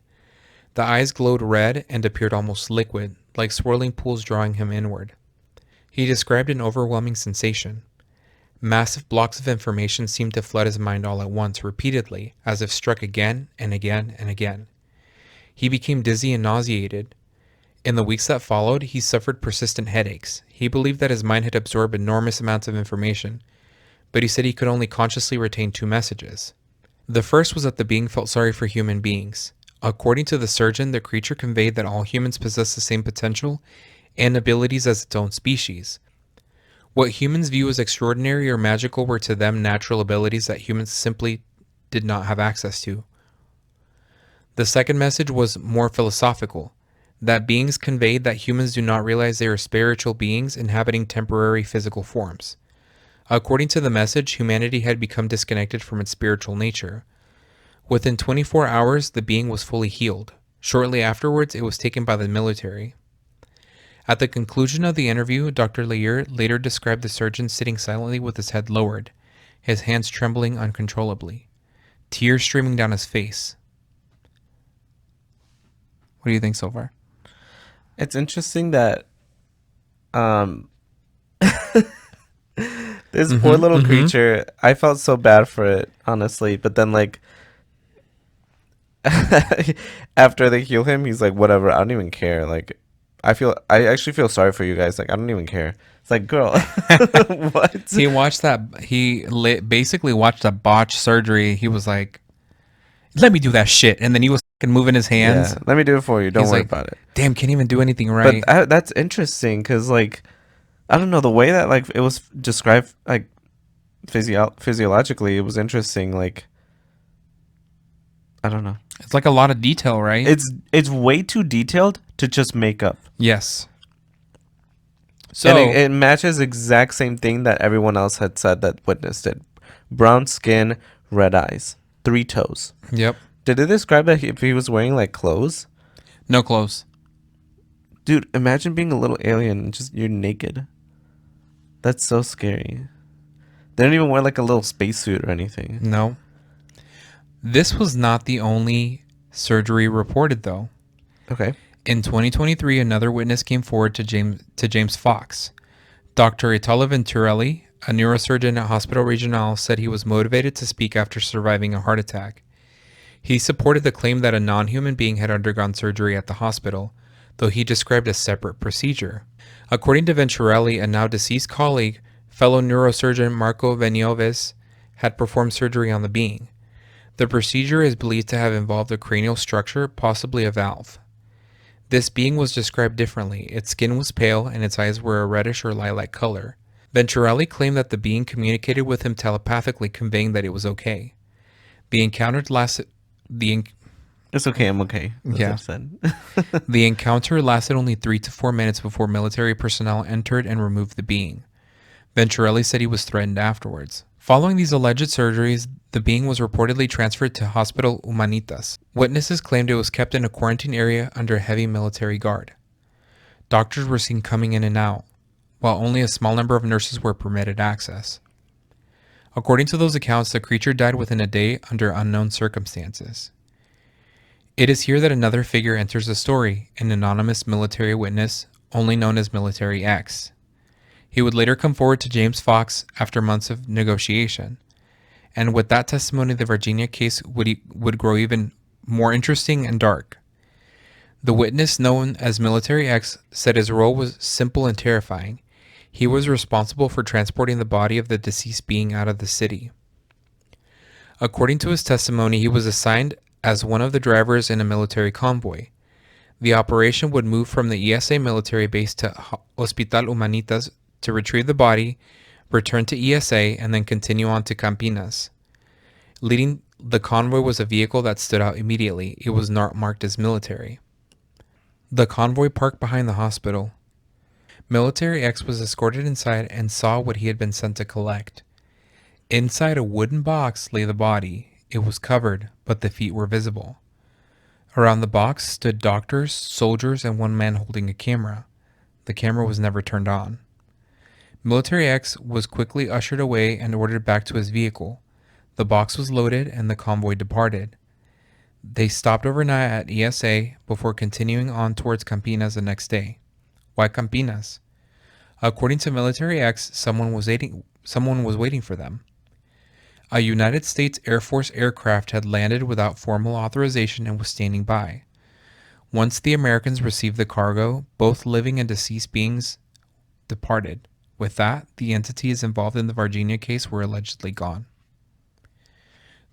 The eyes glowed red and appeared almost liquid, like swirling pools drawing him inward. He described an overwhelming sensation. Massive blocks of information seemed to flood his mind all at once, repeatedly, as if struck again and again and again. He became dizzy and nauseated. In the weeks that followed, he suffered persistent headaches. He believed that his mind had absorbed enormous amounts of information, but he said he could only consciously retain 2 messages. The first was that the being felt sorry for human beings. According to the surgeon, the creature conveyed that all humans possess the same potential and abilities as its own species. What humans view as extraordinary or magical were to them natural abilities that humans simply did not have access to. The second message was more philosophical, that beings conveyed that humans do not realize they are spiritual beings inhabiting temporary physical forms. According to the message, humanity had become disconnected from its spiritual nature. Within 24 hours, the being was fully healed. Shortly afterwards, it was taken by the military. At the conclusion of the interview, Dr. Layer later described the surgeon sitting silently with his head lowered, his hands trembling uncontrollably, tears streaming down his face. What do you think so far? It's interesting that this poor little creature, I felt so bad for it, honestly. But then, like, after they heal him, he's like, whatever, I don't even care. Like, I actually feel sorry for you guys. Like, I don't even care. It's like, girl, what? He watched that. Basically watched a botched surgery. He was like, let me do that shit. And then he was fucking moving his hands. Yeah, let me do it for you. Don't He's worry like, about it. Damn, can't even do anything right. But that's interesting because, like, I don't know, the way that, like, it was described, like, physiologically, it was interesting. Like, I don't know. It's like a lot of detail, right? It's way too detailed to just make up. Yes. So And it matches exact same thing that everyone else had said that witnessed it. Brown skin, red eyes, 3 toes. Yep. Did it describe that if he was wearing, like, clothes? No clothes. Dude, imagine being a little alien and just you're naked. That's so scary. They don't even wear, like, a little spacesuit or anything. No. This was not the only surgery reported, though. Okay. In 2023, another witness came forward to James Fox. Dr. Italo Venturelli, a neurosurgeon at Hospital Regional, said he was motivated to speak after surviving a heart attack. He supported the claim that a non-human being had undergone surgery at the hospital, though he described a separate procedure. According to Venturelli, a now deceased colleague, fellow neurosurgeon Marco Venioves, had performed surgery on the being. The procedure is believed to have involved a cranial structure, possibly a valve. This being was described differently. Its skin was pale and its eyes were a reddish or lilac color. Venturelli claimed that the being communicated with him telepathically, conveying that it was okay. The encounter lasted... It's okay, I'm okay. That's Yeah. what I said. The encounter lasted only 3 to 4 minutes before military personnel entered and removed the being. Venturelli said he was threatened afterwards. Following these alleged surgeries, the being was reportedly transferred to Hospital Humanitas. Witnesses claimed it was kept in a quarantine area under heavy military guard. Doctors were seen coming in and out, while only a small number of nurses were permitted access. According to those accounts, the creature died within a day under unknown circumstances. It is here that another figure enters the story, an anonymous military witness, only known as Military X. He would later come forward to James Fox after months of negotiation. And with that testimony, the Varginha case would grow even more interesting and dark. The witness, known as Military X, said his role was simple and terrifying. He was responsible for transporting the body of the deceased being out of the city. According to his testimony, he was assigned as one of the drivers in a military convoy. The operation would move from the ESA military base to Hospital Humanitas to retrieve the body, return to ESA, and then continue on to Campinas. Leading the convoy was a vehicle that stood out immediately. It was not marked as military. The convoy parked behind the hospital. Military X was escorted inside and saw what he had been sent to collect. Inside a wooden box lay the body. It was covered, but the feet were visible. Around the box stood doctors, soldiers, and one man holding a camera. The camera was never turned on. Military X was quickly ushered away and ordered back to his vehicle. The box was loaded and the convoy departed. They stopped overnight at ESA before continuing on towards Campinas the next day. Why Campinas? According to Military X, someone was waiting for them. A United States Air Force aircraft had landed without formal authorization and was standing by. Once the Americans received the cargo, both living and deceased beings departed. With that, the entities involved in the Varginha case were allegedly gone.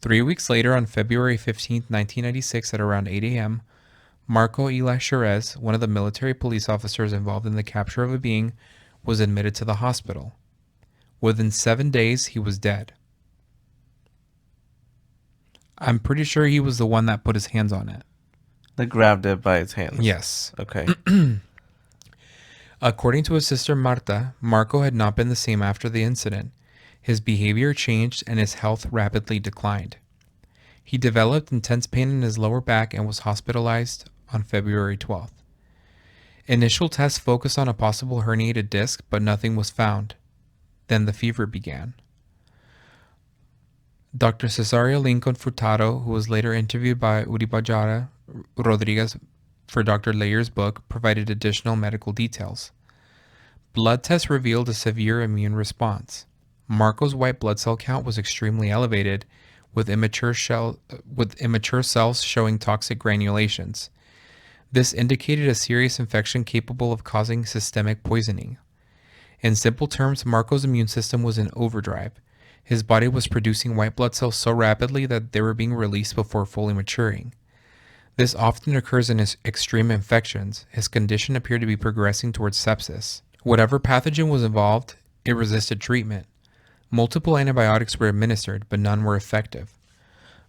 3 weeks later, on February 15, 1996, at around 8 a.m., Marco Eli Cherez, one of the military police officers involved in the capture of a being, was admitted to the hospital. Within 7 days, he was dead. I'm pretty sure he was the one that put his hands on it. They grabbed it by its hands. Yes. Okay. According to his sister Marta, Marco had not been the same after the incident. His behavior changed and his health rapidly declined. He developed intense pain in his lower back and was hospitalized on February 12th. Initial tests focused on a possible herniated disc, but nothing was found. Then the fever began. Dr. Cesario Lincoln Furtado, who was later interviewed by Uribajara Rodriguez for Dr. Layer's book, provided additional medical details. Blood tests revealed a severe immune response. Marco's white blood cell count was extremely elevated, with immature cells showing toxic granulations. This indicated a serious infection capable of causing systemic poisoning. In simple terms, Marco's immune system was in overdrive. His body was producing white blood cells so rapidly that they were being released before fully maturing. This often occurs in extreme infections. His condition appeared to be progressing towards sepsis. Whatever pathogen was involved, it resisted treatment. Multiple antibiotics were administered, but none were effective.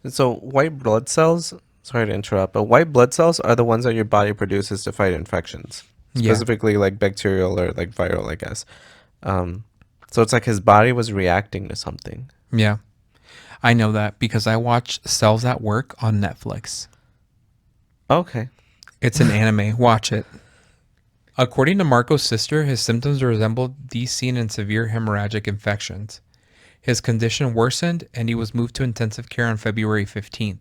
So white blood cells, sorry to interrupt, but white blood cells are the ones that your body produces to fight infections. Yeah. Specifically like bacterial or like viral, I guess. So it's like his body was reacting to something. Yeah. I know that because I watch Cells at Work on Netflix. Okay. It's an anime. Watch it. According to Marco's sister, his symptoms resembled these seen in severe hemorrhagic infections. His condition worsened and he was moved to intensive care on February 15th.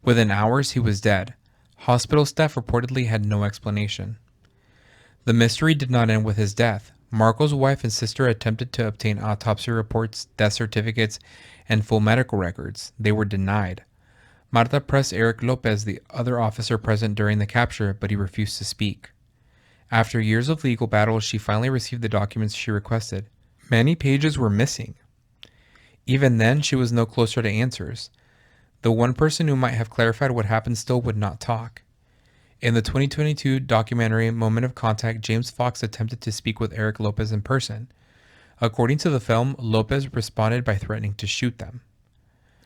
Within hours, he was dead. Hospital staff reportedly had no explanation. The mystery did not end with his death. Marco's wife and sister attempted to obtain autopsy reports, death certificates, and full medical records. They were denied. Marta pressed Eric Lopez, the other officer present during the capture, but he refused to speak. After years of legal battles, she finally received the documents she requested. Many pages were missing. Even then, she was no closer to answers. The one person who might have clarified what happened still would not talk. In the 2022 documentary Moment of Contact, James Fox attempted to speak with Eric Lopez in person. According to the film, Lopez responded by threatening to shoot them.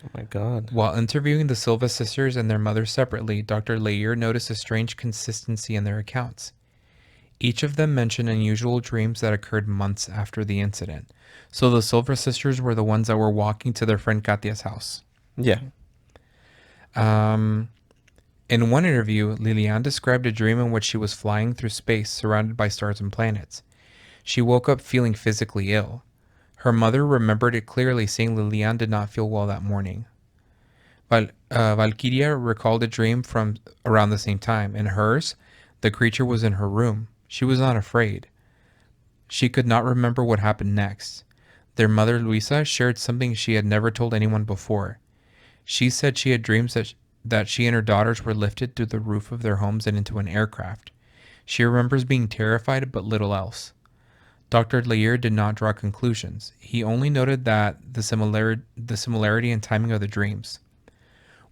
Oh my God. While interviewing the Silva sisters and their mother separately, Dr. Layer noticed a strange consistency in their accounts. Each of them mentioned unusual dreams that occurred months after the incident. So the Silver sisters were the ones that were walking to their friend Katya's house. Yeah. In one interview, Lilian described a dream in which she was flying through space surrounded by stars and planets. She woke up feeling physically ill. Her mother remembered it clearly, saying Lilian did not feel well that morning. Valkyria recalled a dream from around the same time. In hers, the creature was in her room. She was not afraid. She could not remember what happened next. Their mother, Luisa, shared something she had never told anyone before. She said she had dreams that she and her daughters were lifted through the roof of their homes and into an aircraft. She remembers being terrified, but little else. Dr. Layer did not draw conclusions. He only noted that the similarity and timing of the dreams.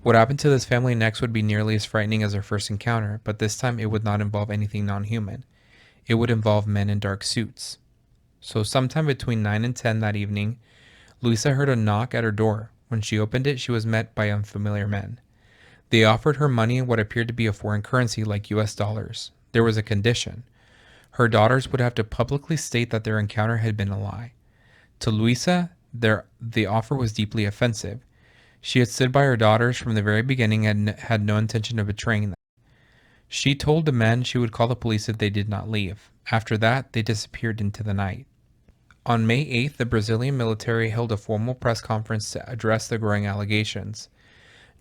What happened to this family next would be nearly as frightening as their first encounter, but this time it would not involve anything non-human. It would involve men in dark suits. So sometime between 9 and 10 that evening, Luisa heard a knock at her door. When she opened it, she was met by unfamiliar men. They offered her money in what appeared to be a foreign currency like US dollars. There was a condition. Her daughters would have to publicly state that their encounter had been a lie. To Luisa, the offer was deeply offensive. She had stood by her daughters from the very beginning and had no intention of betraying them. She told the men she would call the police if they did not leave. After that, they disappeared into the night. On May 8th, the Brazilian military held a formal press conference to address the growing allegations.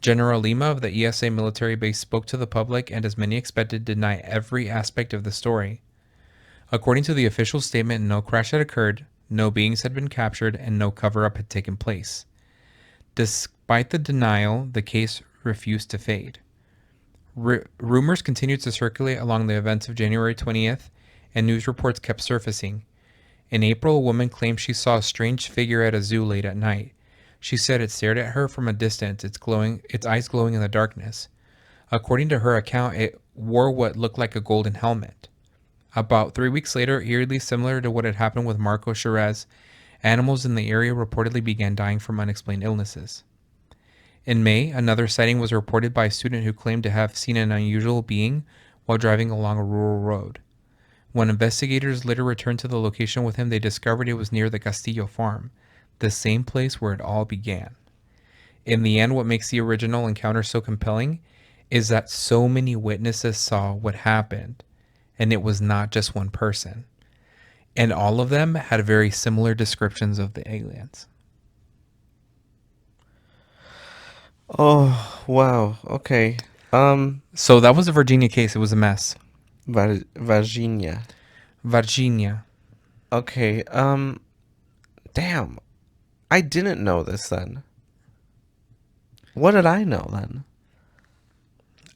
General Lima of the ESA military base spoke to the public and, as many expected, denied every aspect of the story. According to the official statement, no crash had occurred, no beings had been captured, and no cover-up had taken place. Despite the denial, the case refused to fade. Rumors continued to circulate along the events of January 20th, and news reports kept surfacing. In April, a woman claimed she saw a strange figure at a zoo late at night. She said it stared at her from a distance, its eyes glowing in the darkness. According to her account, it wore what looked like a golden helmet. About 3 weeks later, eerily similar to what had happened with Marco Cherez, animals in the area reportedly began dying from unexplained illnesses. In May, another sighting was reported by a student who claimed to have seen an unusual being while driving along a rural road. When investigators later returned to the location with him, they discovered it was near the Castillo farm, the same place where it all began. In the end, what makes the original encounter so compelling is that so many witnesses saw what happened, and it was not just one person. And all of them had very similar descriptions of the aliens. Oh, wow. Okay. So that was the Virginia case. It was a mess. Varginha. Varginha. Okay. Damn. I didn't know this then. What did I know then?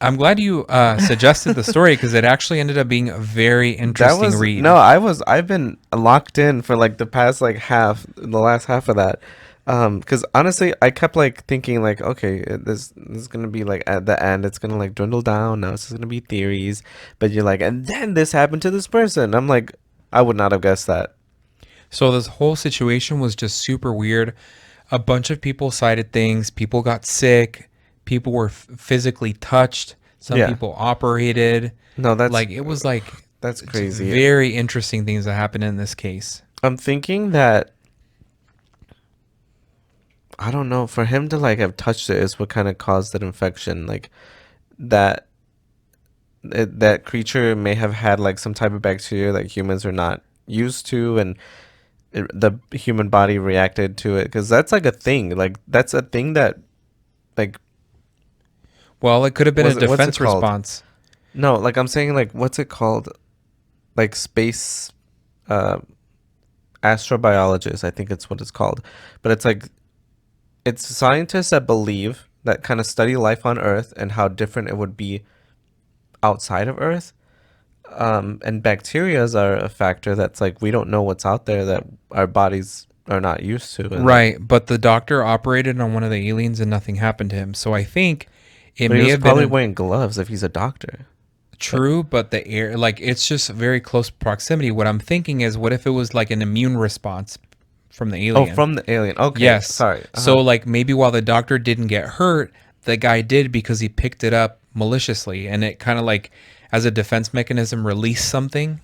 I'm glad you suggested the story because it actually ended up being a very interesting read. No, I've been locked in for like the past like the last half of that. Because honestly, I kept like thinking like, okay, this is gonna be like at the end, it's gonna like dwindle down. Now it's just gonna be theories, but you're like, and then this happened to this person. I'm like, I would not have guessed that. So this whole situation was just super weird. A bunch of people cited things. People got sick. People were physically touched. Some Yeah. people operated. No, that's Like it was like that's crazy. very interesting things that happened in this case. I'm thinking that I don't know, for him to like have touched it is what kind of caused that infection. Like that that creature may have had like some type of bacteria that humans are not used to, and the human body reacted to it, because that's like a thing. Like that's a thing that like Well, it could have been a What's it defense called? response. no, like I'm saying like what's it called? Like space astrobiologist, I think it's what it's called. But it's like it's scientists that believe that kind of study life on Earth and how different it would be outside of Earth. And bacterias are a factor that's like we don't know what's out there that our bodies are not used to. And Right, but the doctor operated on one of the aliens and nothing happened to him. So I think it but he may was have probably been wearing gloves if he's a doctor. true, but the air, like it's just very close proximity. What I'm thinking is, what if it was like an immune response from the Oh, alien? from the alien. Okay. Yes. Sorry. So like maybe while the doctor didn't get hurt, the guy did because he picked it up maliciously, and it kind of like as a defense mechanism released something.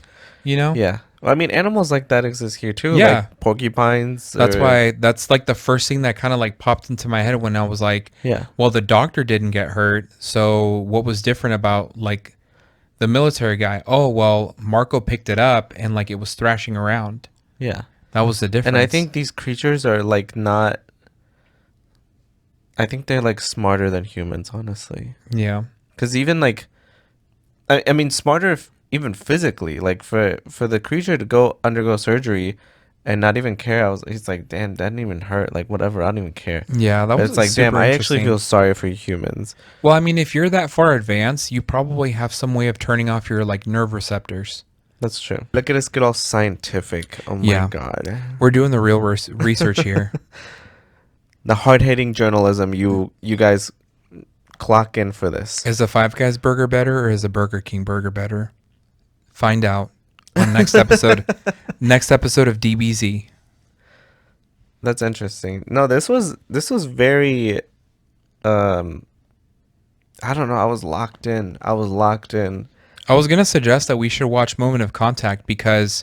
you know? Yeah. Well, I mean, animals like that exist here too, Yeah. like porcupines. That's or- why that's like the first thing that kind of like popped into my head when I was like, Yeah. well, the doctor didn't get hurt. So what was different about like the military guy? Oh, well, Marco picked it up and like it was thrashing around. Yeah. That was the difference. And I think these creatures are like not. I think they're like smarter than humans, honestly. yeah. Because even like, I mean, smarter even physically. Like for the creature to go undergo surgery and not even care, he's like, damn, that didn't even hurt. Like whatever, I don't even care. Yeah, that But was it's like, super damn, I actually interesting. feel sorry for humans. Well, I mean, if you're that far advanced, you probably have some way of turning off your like nerve receptors. That's true. Look at us get all scientific. Oh my Yeah. god. We're doing the real research here. The hard-hitting journalism. You guys clock in for this. Is a Five Guys burger better or is a Burger King burger better? Find out on next episode. Next episode of DBZ. That's interesting. No, this was very I don't know, I was locked in. I was gonna suggest that we should watch Moment of Contact because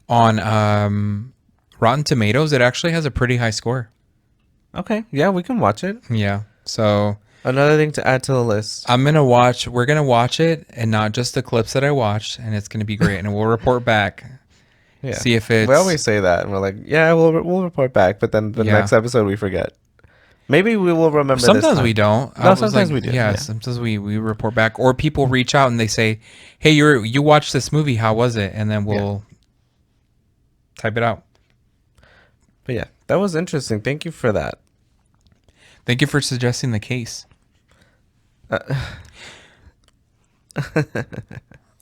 on Rotten Tomatoes it actually has a pretty high score. Okay, yeah, we can watch it. Yeah. So Another thing to add to the list. we're gonna watch it and not just the clips that I watched, and it's gonna be great and we'll report back. Yeah. See if it's We always say that and we're like, yeah, we'll report back, but then the Yeah. next episode we forget. Maybe we will remember this sometimes time. we don't. No, I was sometimes we do, Yeah, yeah. sometimes we report back or people reach out and they say, hey, you watched this movie, how was it? And then we'll type it out. But yeah, that was interesting. Thank you for that. Thank you for suggesting the case.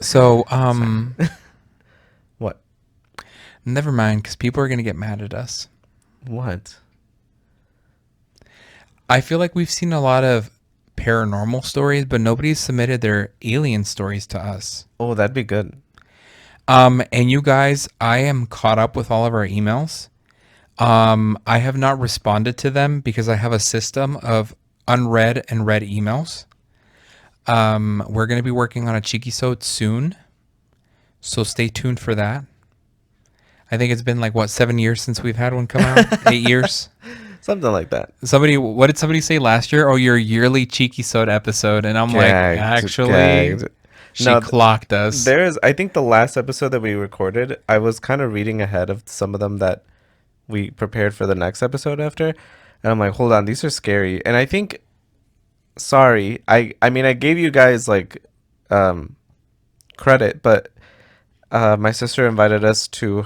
So, What? never mind, because people are going to get mad at us. What? I feel like we've seen a lot of paranormal stories, but nobody's submitted their alien stories to us. Oh, that'd be good. And you guys, I am caught up with all of our emails. I have not responded to them because I have a system of unread and read emails. We're going to be working on a Cheeky-sode soon, so stay tuned for that. I think it's been like, 7 years since we've had one come out? 8 years? Something like that. What did somebody say last year? Oh, your yearly Cheeky-sode episode. And I'm Gagged, like, actually, gagged. she No, clocked us. I think the last episode that we recorded, I was kind of reading ahead of some of them that we prepared for the next episode after. And I'm like, hold on, these are scary. And I think, sorry, I mean, I gave you guys like credit, but my sister invited us to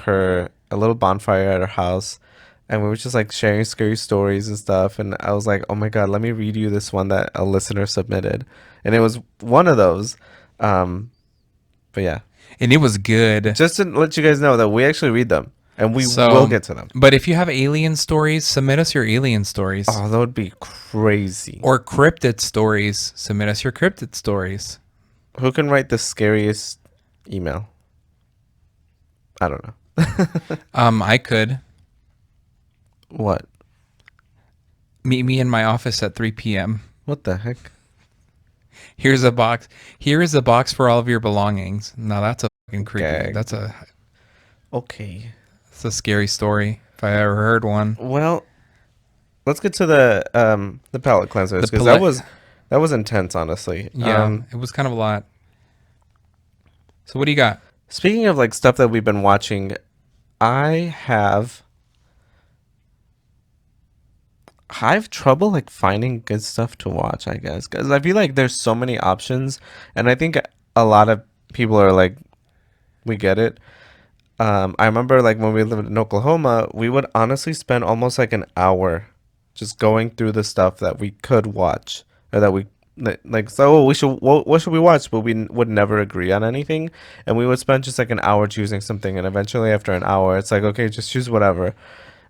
a little bonfire at her house. And we were just like sharing scary stories and stuff. And I was like, oh my God, let me read you this one that a listener submitted. And it was one of those. But yeah. And it was good. Just to let you guys know that we actually read them. And we So- will get to them. But if you have alien stories, submit us your alien stories. Oh, that would be crazy. Or cryptid stories. Submit us your cryptid stories. Who can write the scariest email? I don't know. I could. What? Meet me in my office at 3 p.m. What the heck? Here's a box. Here is a box for all of your belongings. Now that's a fucking creepy. Gag. That's a scary story if I ever heard one. Well, let's get to the palate cleansers The because palate- that was intense, honestly. Yeah, it was kind of a lot. So what do you got? Speaking of like stuff that we've been watching, I have trouble like finding good stuff to watch, I guess, because I feel like there's so many options, and I think a lot of people are like, we get it. I remember like when we lived in Oklahoma, we would honestly spend almost like an hour just going through the stuff that we could watch or that we like. So what should we watch? But we would never agree on anything, and we would spend just like an hour choosing something, and eventually after an hour, it's like, okay, just choose whatever.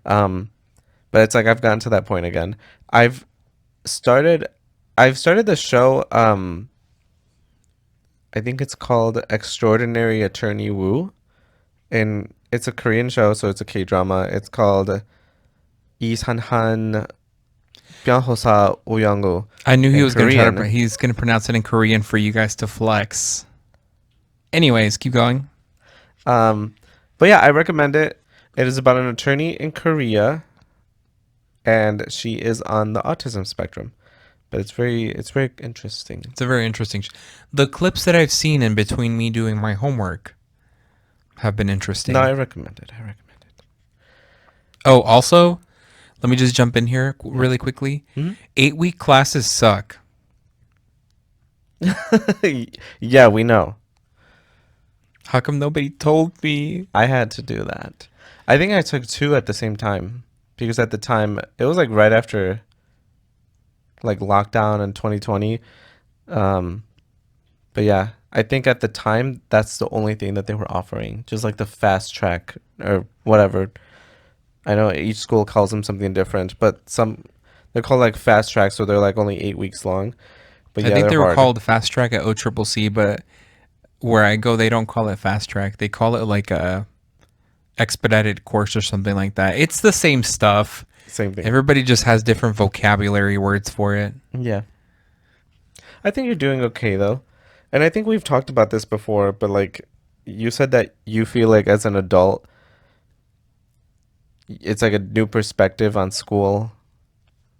But it's like I've gotten to that point again. I've started the show. I think it's called Extraordinary Attorney Woo, and it's a Korean show, so it's a K-drama. It's called Isanhan Byanghosa Uyanggu. I knew he in was going to Korean. he's going to pronounce it in Korean for you guys to flex. Anyways, keep going. But yeah, I recommend it. It is about an attorney in Korea, and she is on the autism spectrum. But it's very interesting. It's a very interesting. The clips that I've seen in between me doing my homework have been interesting. No, I recommend it. I recommend Oh, also, let me just jump in here really quickly. Mhm. 8-week classes suck. it. Yeah, we know. How come nobody told me? I had to do that. I think I took two at the same time because at the time it was like right after like lockdown in 2020. But yeah, I think at the time that's the only thing that they were offering, just like the fast track or whatever. I know each school calls them something different, but some they're called like fast tracks, so they're like only 8 weeks long. But I yeah, think they're they were hard. called fast track at OCCC, but where I go, they don't call it fast track. They call it like a expedited course or something like that. It's the same stuff. Same thing. Everybody just has different vocabulary words for it. Yeah. I think you're doing okay though. And I think we've talked about this before, but like you said that you feel like as an adult it's like a new perspective on school.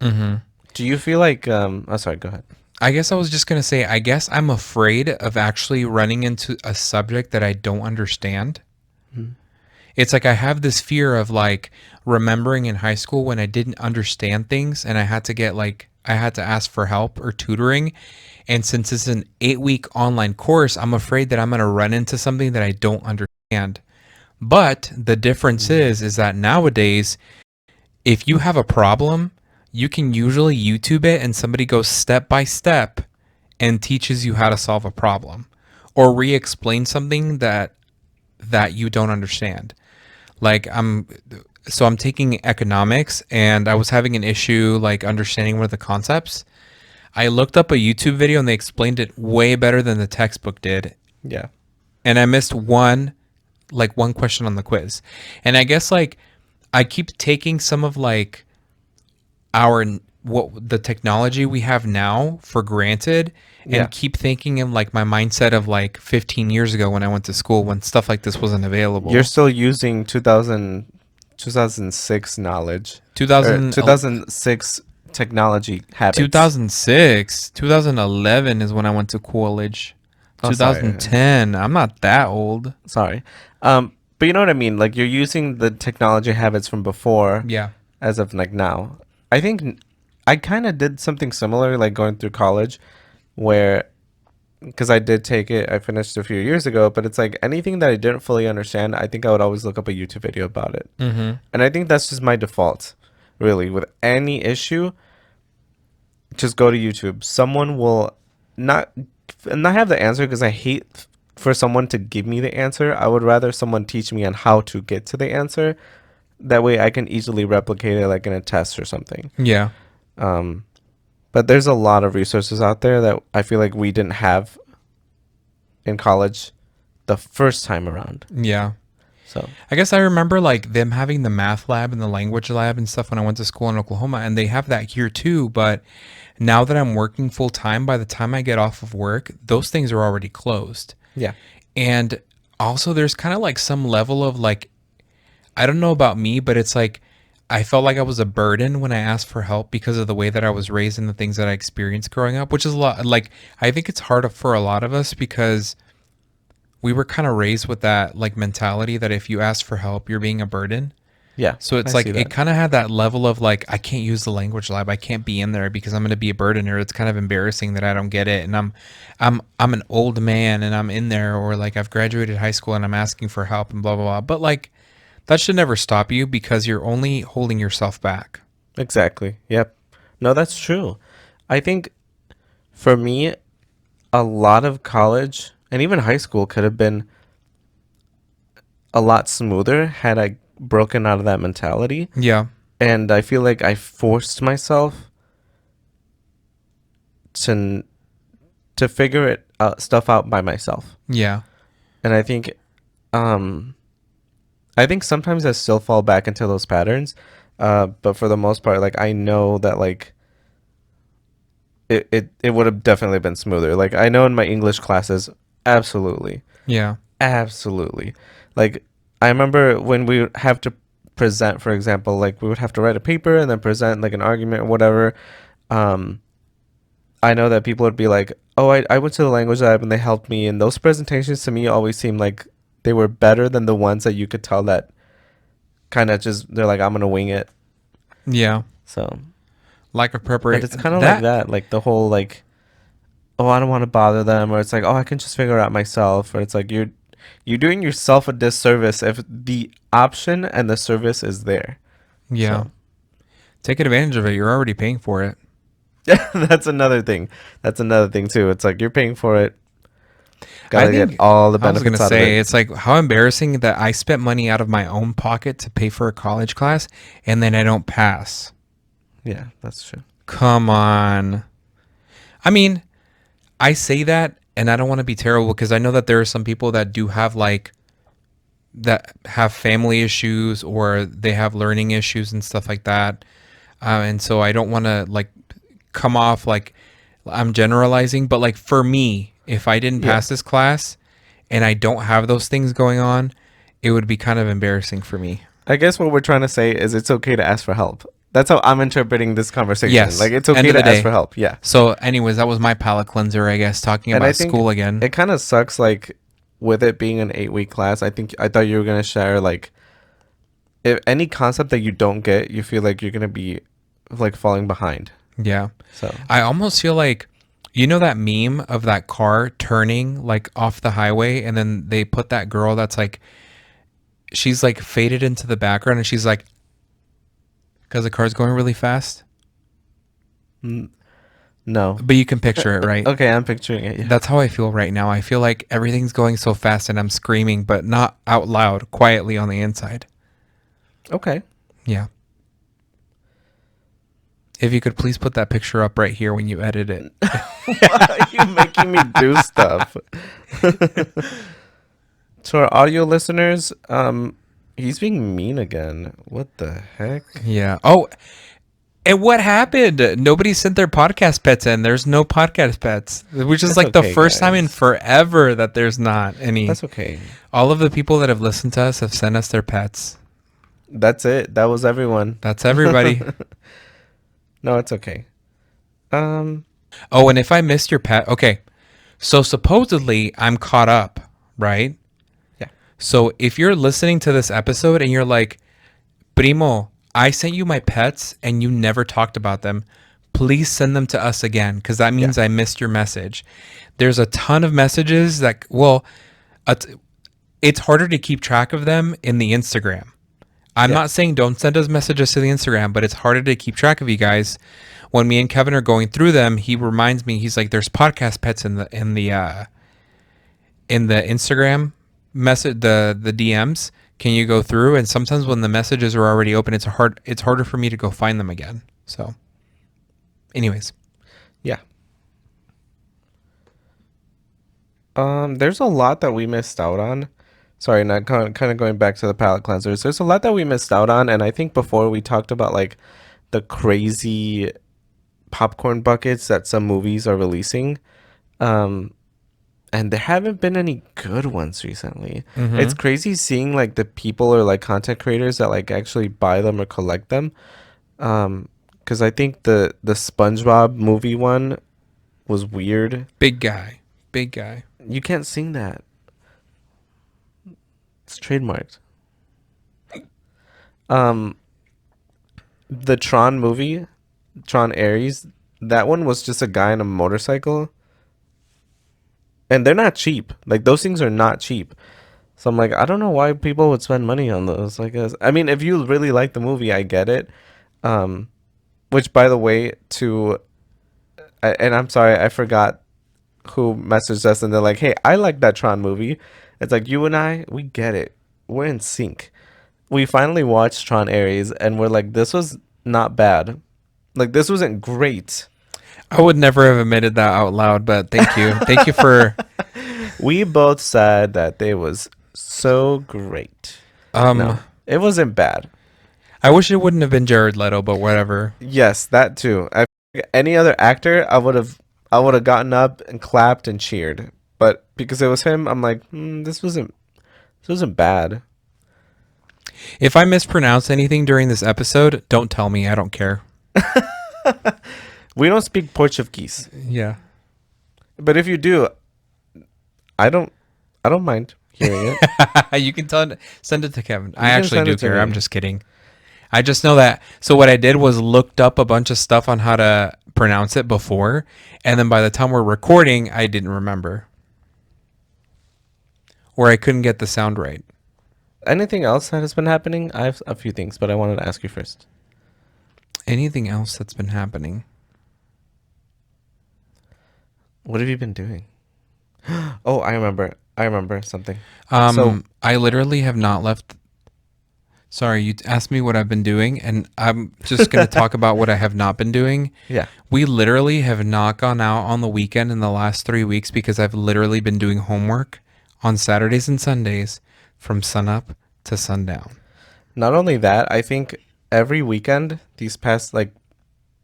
Mm-hmm. Do you feel like oh sorry, go ahead. I guess I was just going to say, I guess I'm afraid of actually running into a subject that I don't understand. Mhm. It's like I have this fear of like remembering in high school when I didn't understand things and I had to get like, I had to ask for help or tutoring. And since it's an 8-week online course, I'm afraid that I'm going to run into something that I don't understand. But the difference is that nowadays, if you have a problem, you can usually YouTube it and somebody goes step by step and teaches you how to solve a problem or re-explain something that you don't understand. Like I'm taking economics and I was having an issue like understanding one of the concepts. I looked up a YouTube video and they explained it way better than the textbook did. Yeah. And I missed one question on the quiz. And I guess like I keep taking some of like our what the technology we have now for granted and Yeah. keep thinking in like my mindset of like 15 years ago when I went to school when stuff like this wasn't available. You're still using 2006 knowledge. 2000 2006 technology habits. 2006, 2011 is when I went to college. Oh, sorry. 2010. I'm not that old. Sorry. But you know what I mean? Like you're using the technology habits from before Yeah. as of like now. I think I kind of did something similar, like going through college, where because I did take it, I finished a few years ago, but it's like anything that I didn't fully understand, I think I would always look up a YouTube video about it. Mm-hmm. And I think that's just my default, really. With any issue, just go to YouTube. Someone will not have the answer because I hate for someone to give me the answer. I would rather someone teach me on how to get to the answer. That way I can easily replicate it like in a test or something. Yeah. But there's a lot of resources out there that I feel like we didn't have in college the first time around. Yeah. So I guess I remember like them having the math lab and the language lab and stuff when I went to school in Oklahoma, and they have that here too. But now that I'm working full time, by the time I get off of work, those things are already closed. yeah. And also, there's kind of like some level of like, I don't know about me, but it's like I felt like I was a burden when I asked for help because of the way that I was raised and the things that I experienced growing up, which is a lot. Like, I think it's hard for a lot of us because we were kind of raised with that like mentality that if you ask for help, you're being a burden. Yeah. So it's I like see it that. kind of had that level of like I can't use the language lab. I can't be in there because I'm going to be a burden, or it's kind of embarrassing that I don't get it. And I'm an old man and I'm in there, or like I've graduated high school and I'm asking for help and blah blah blah. But like that should never stop you because you're only holding yourself back. Exactly. Yep. No, that's true. I think for me, a lot of college and even high school could have been a lot smoother had I broken out of that mentality. Yeah. And I feel like I forced myself to figure it out, stuff out by myself. Yeah. And I think sometimes I still fall back into those patterns. But for the most part, like I know that like it would have definitely been smoother. Like I know in my English classes, absolutely. Yeah. Absolutely. Like, I remember when we would have to present, for example, like we would have to write a paper and then present like an argument or whatever. Um, I know that people would be like, "Oh, I went to the language lab and they helped me." And those presentations to me always seemed like they were better than the ones that you could tell that kind of just they're like, "I'm gonna wing it." Yeah. So, Lack of but it's preparation. kind of like that, like the whole like, "Oh, I don't want to bother them," or it's like, "Oh, I can just figure it out myself," or it's like you're doing yourself a disservice if the option and the service is there. Yeah. So Take advantage of it. You're already paying for it. that's another thing. That's another thing too. It's like you're paying for it. I Gotta get think all the I was gonna benefits out of say it. it's like how embarrassing that I spent money out of my own pocket to pay for a college class and then I don't pass. Yeah, that's true. Come on. I mean, I say that and I don't want to be terrible because I know that there are some people that do have like that have family issues or they have learning issues and stuff like that. And so I don't want to like come off like I'm generalizing, but like for me, if I didn't Yeah. pass this class and I don't have those things going on, it would be kind of embarrassing for me. I guess what we're trying to say is it's okay to ask for help. That's how I'm interpreting this conversation. Yes. Like it's End okay of the to ask day. for help. Yeah. So, anyways, that was my palate cleanser, I guess, talking And I about think school again. it kind of sucks like with it being an 8-week class. I thought you were going to share like if any concept that you don't get, you feel like you're going to be like falling behind. Yeah. So, I almost feel like, you know, that meme of that car turning like off the highway and then they put that girl that's like, she's like faded into the background and she's like, because the car's going really fast. no. But you can picture it, right? Okay, I'm picturing it. Yeah. That's how I feel right now. I feel like everything's going so fast and I'm screaming, but not out loud, quietly on the inside. Okay. Yeah. If you could please put that picture up right here when you edit it. Why are you making me do stuff? To our audio listeners, he's being mean again. What the heck? Yeah. Oh, and what happened? Nobody sent their podcast pets in. There's no podcast pets, which is That's like the okay, first time in guys. forever that there's not any. That's okay. All of the people that have listened to us have sent us their pets. That's it. That was everyone. That's everybody. No, it's okay. Oh, and if I missed your pet, okay. So supposedly I'm caught up, right? Yeah. So if you're listening to this episode and you're like, Primo, I sent you my pets and you never talked about them, please send them to us again because that means I missed your message. There's a ton of messages that, well, it's harder to keep track of them in the Instagram. I'm not saying don't send us messages to the Instagram, but it's harder to keep track of you guys. When me and Kevin are going through them, he reminds me, he's like, "There's podcast pets in the Instagram message, the DMs. Can you go through?" And sometimes when the messages are already open, it's harder for me to go find them again. So, anyways, Yeah. There's a lot that we missed out on. Sorry, not kind of going back to the palate cleansers. There's a lot that we missed out on, and I think before we talked about like the crazy popcorn buckets that some movies are releasing. And there haven't been any good ones recently. It's crazy seeing like the people or like content creators that like actually buy them or collect them. Because I think the SpongeBob movie one was weird. big guy. You can't sing that. It's trademarked. The Tron movie, Tron Ares, that one was just a guy on a motorcycle. And they're not cheap. Like those things are not cheap. So I'm like, I don't know why people would spend money on those. I guess. I mean, if you really like the movie, I get it. Which by the way, and I'm sorry, I forgot who messaged us and they're like, "Hey, I like that Tron movie." It's like you and I, we get it. We're in sync. We finally watched Tron Ares and we're like, this was not bad. Like this wasn't great. I would never have admitted that out loud, but thank you. Thank you for. We both said that it was so great. No, it wasn't bad. I wish it wouldn't have been Jared Leto, but whatever. Yes, that too. Any other actor, I would have gotten up and clapped and cheered. But because it was him, I'm like, this wasn't bad. If I mispronounce anything during this episode, don't tell me. I don't care. We don't speak Portuguese, Yeah. but if you do, I don't mind hearing it. You can send it to Kevin. I can actually send do it to care. I'm me. just kidding. I just know that. So what I did was looked up a bunch of stuff on how to pronounce it before, and then by the time we're recording, I didn't remember. Or I couldn't get the sound right. Anything else that has been happening? I have a few things, but I wanted to ask you first. Anything else that's been happening? What have you been doing? Oh, I remember something. I literally have not left. Sorry, you asked me what I've been doing, and I'm just going to talk about what I have not been doing. Yeah. We literally have not gone out on the weekend in the last 3 weeks because I've literally been doing homework on Saturdays and Sundays from sunup to sundown. Not only that, I think every weekend these past like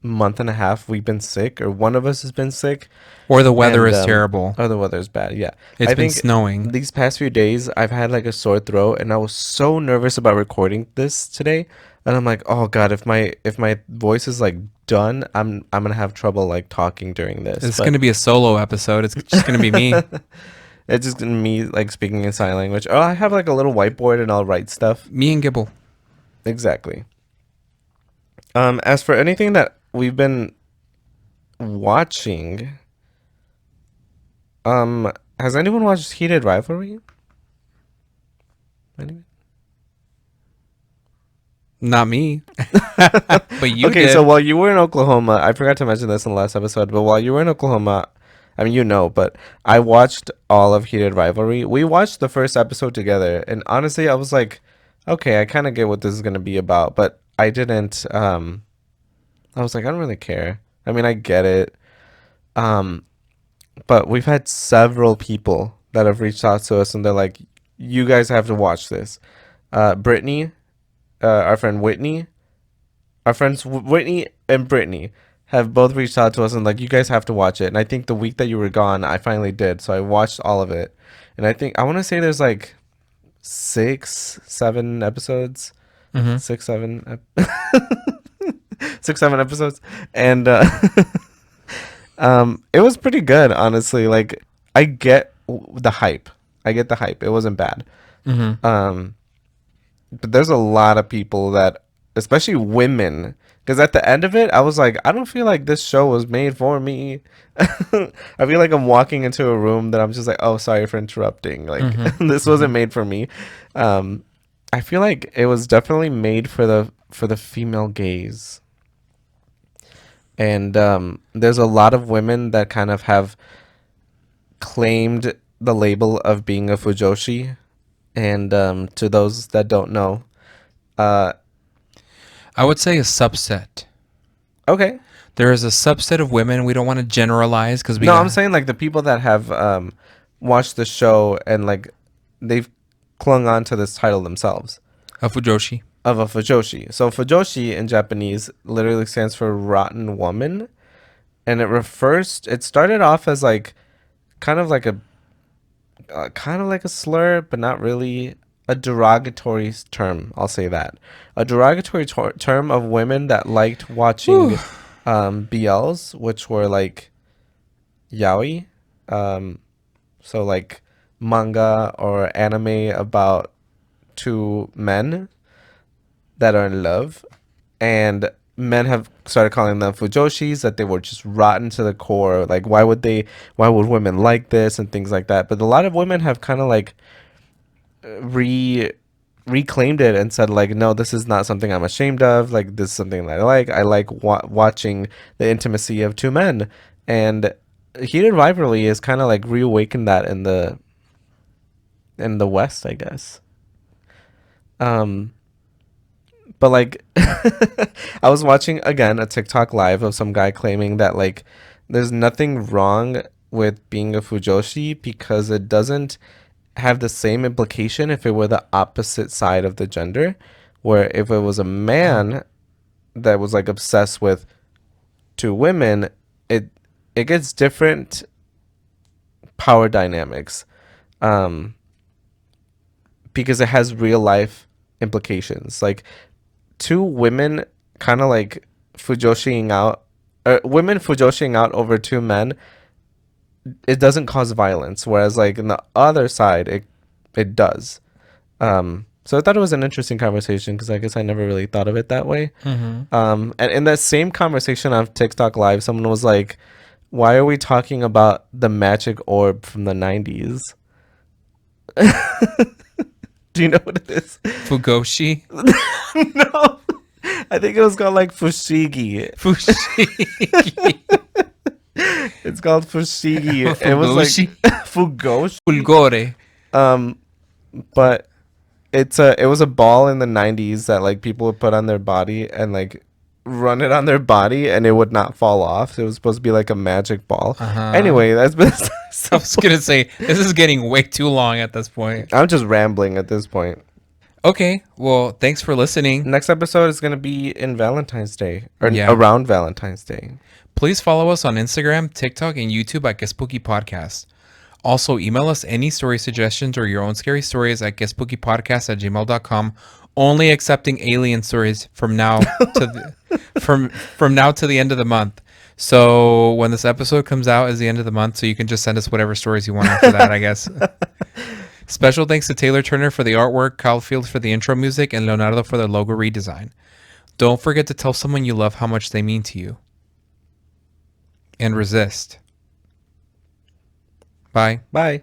month and a half we've been sick, or one of us has been sick. Or the weather And, is terrible. Oh, the weather's bad. Yeah. It's I been think snowing. these past few days I've had like a sore throat, and I was so nervous about recording this today. And I'm like, oh God, if my voice is like done, I'm gonna have trouble like talking during this. It's But going to be a solo episode. It's just going to be me. it's just gonna be me like speaking in sign language. Oh, I have like a little whiteboard and I'll write stuff. Me and Gibble. Exactly. As for anything that we've been watching, has anyone watched Heated Rivalry? Anyone? Not me. But you Okay, did. so while you were in Oklahoma, I forgot to mention this in the last episode, but while you were in Oklahoma, I mean, but I watched all of Heated Rivalry. We watched the first episode together, and honestly, I was like, okay, I kind of get what this is going to be about, but I didn't, I was like, I don't really care. I mean, I get it. But we've had several people that have reached out to us, and they're like, you guys have to watch this. Brittany, our friend Whitney, our friends Whitney and Brittany have both reached out to us and like, you guys have to watch it. And I think the week that you were gone, I finally did. So I watched all of it. And I want to say there's like 6-7 episodes. Mm-hmm. 6-7 episodes. And it was pretty good, honestly. Like, I get the hype. It wasn't bad. Mm-hmm. But there's a lot of people that, especially women, because at the end of it, I was like, I don't feel like this show was made for me. I feel like I'm walking into a room that I'm just like, oh, sorry for interrupting. Like, this wasn't made for me. I feel like it was definitely made for the female gaze. And there's a lot of women that kind of have claimed the label of being a fujoshi. And to those that don't know, I would say a subset. okay. There is a subset of women. We don't want to generalize because I'm saying like the people that have watched the show and like they've clung on to this title themselves a fujoshi. of a fujoshi. So fujoshi in Japanese literally stands for rotten woman, and it started off as like kind of like a slur, but not really a derogatory term. I'll say that. A derogatory term of women that liked watching BLs, which were like yaoi. So like manga or anime about two men that are in love, and men have started calling them fujoshis, that they were just rotten to the core. Like, why would women like this and things like that? But a lot of women have kind of like reclaimed it and said like, no, this is not something I'm ashamed of. Like, this is something that I like watching the intimacy of two men. And Heated Rivalry is kind of like reawakened that in the West, I guess. But like, I was watching again a TikTok live of some guy claiming that like there's nothing wrong with being a fujoshi because it doesn't have the same implication if it were the opposite side of the gender, where if it was a man that was like obsessed with two women, it gets different power dynamics, because it has real life implications. Like two women kind of like fujoshiing out, women fujoshiing out over two men, it doesn't cause violence, whereas like in the other side it does. So I thought it was an interesting conversation because I guess I never really thought of it that way. And in that same conversation on TikTok Live, someone was like, why are we talking about the magic orb from the 90s? Do you know what it is? Fugoshi. No, I think it was called like fushigi. Fushigi. It's called fushigi. It was like fugoshi. Fulgore. But it was a ball in the 90s that like people would put on their body and like run it on their body and it would not fall off. It was supposed to be like a magic ball. Anyway, that's been I was gonna say this is getting way too long at this point. I'm just rambling at this point. Okay, well, thanks for listening. Next episode is going to be in Valentine's Day, or Yeah. around Valentine's Day. Please follow us on Instagram, TikTok, and YouTube at Get Spooky Podcast. Also, email us any story suggestions or your own scary stories at getspookypodcast@gmail.com. Only accepting alien stories from now to from now to the end of the month. So when this episode comes out is the end of the month, so you can just send us whatever stories you want after that, I guess. Special thanks to Taylor Turner for the artwork, Kyle Fields for the intro music, and Leonardo for the logo redesign. Don't forget to tell someone you love how much they mean to you. And resist. Bye. Bye.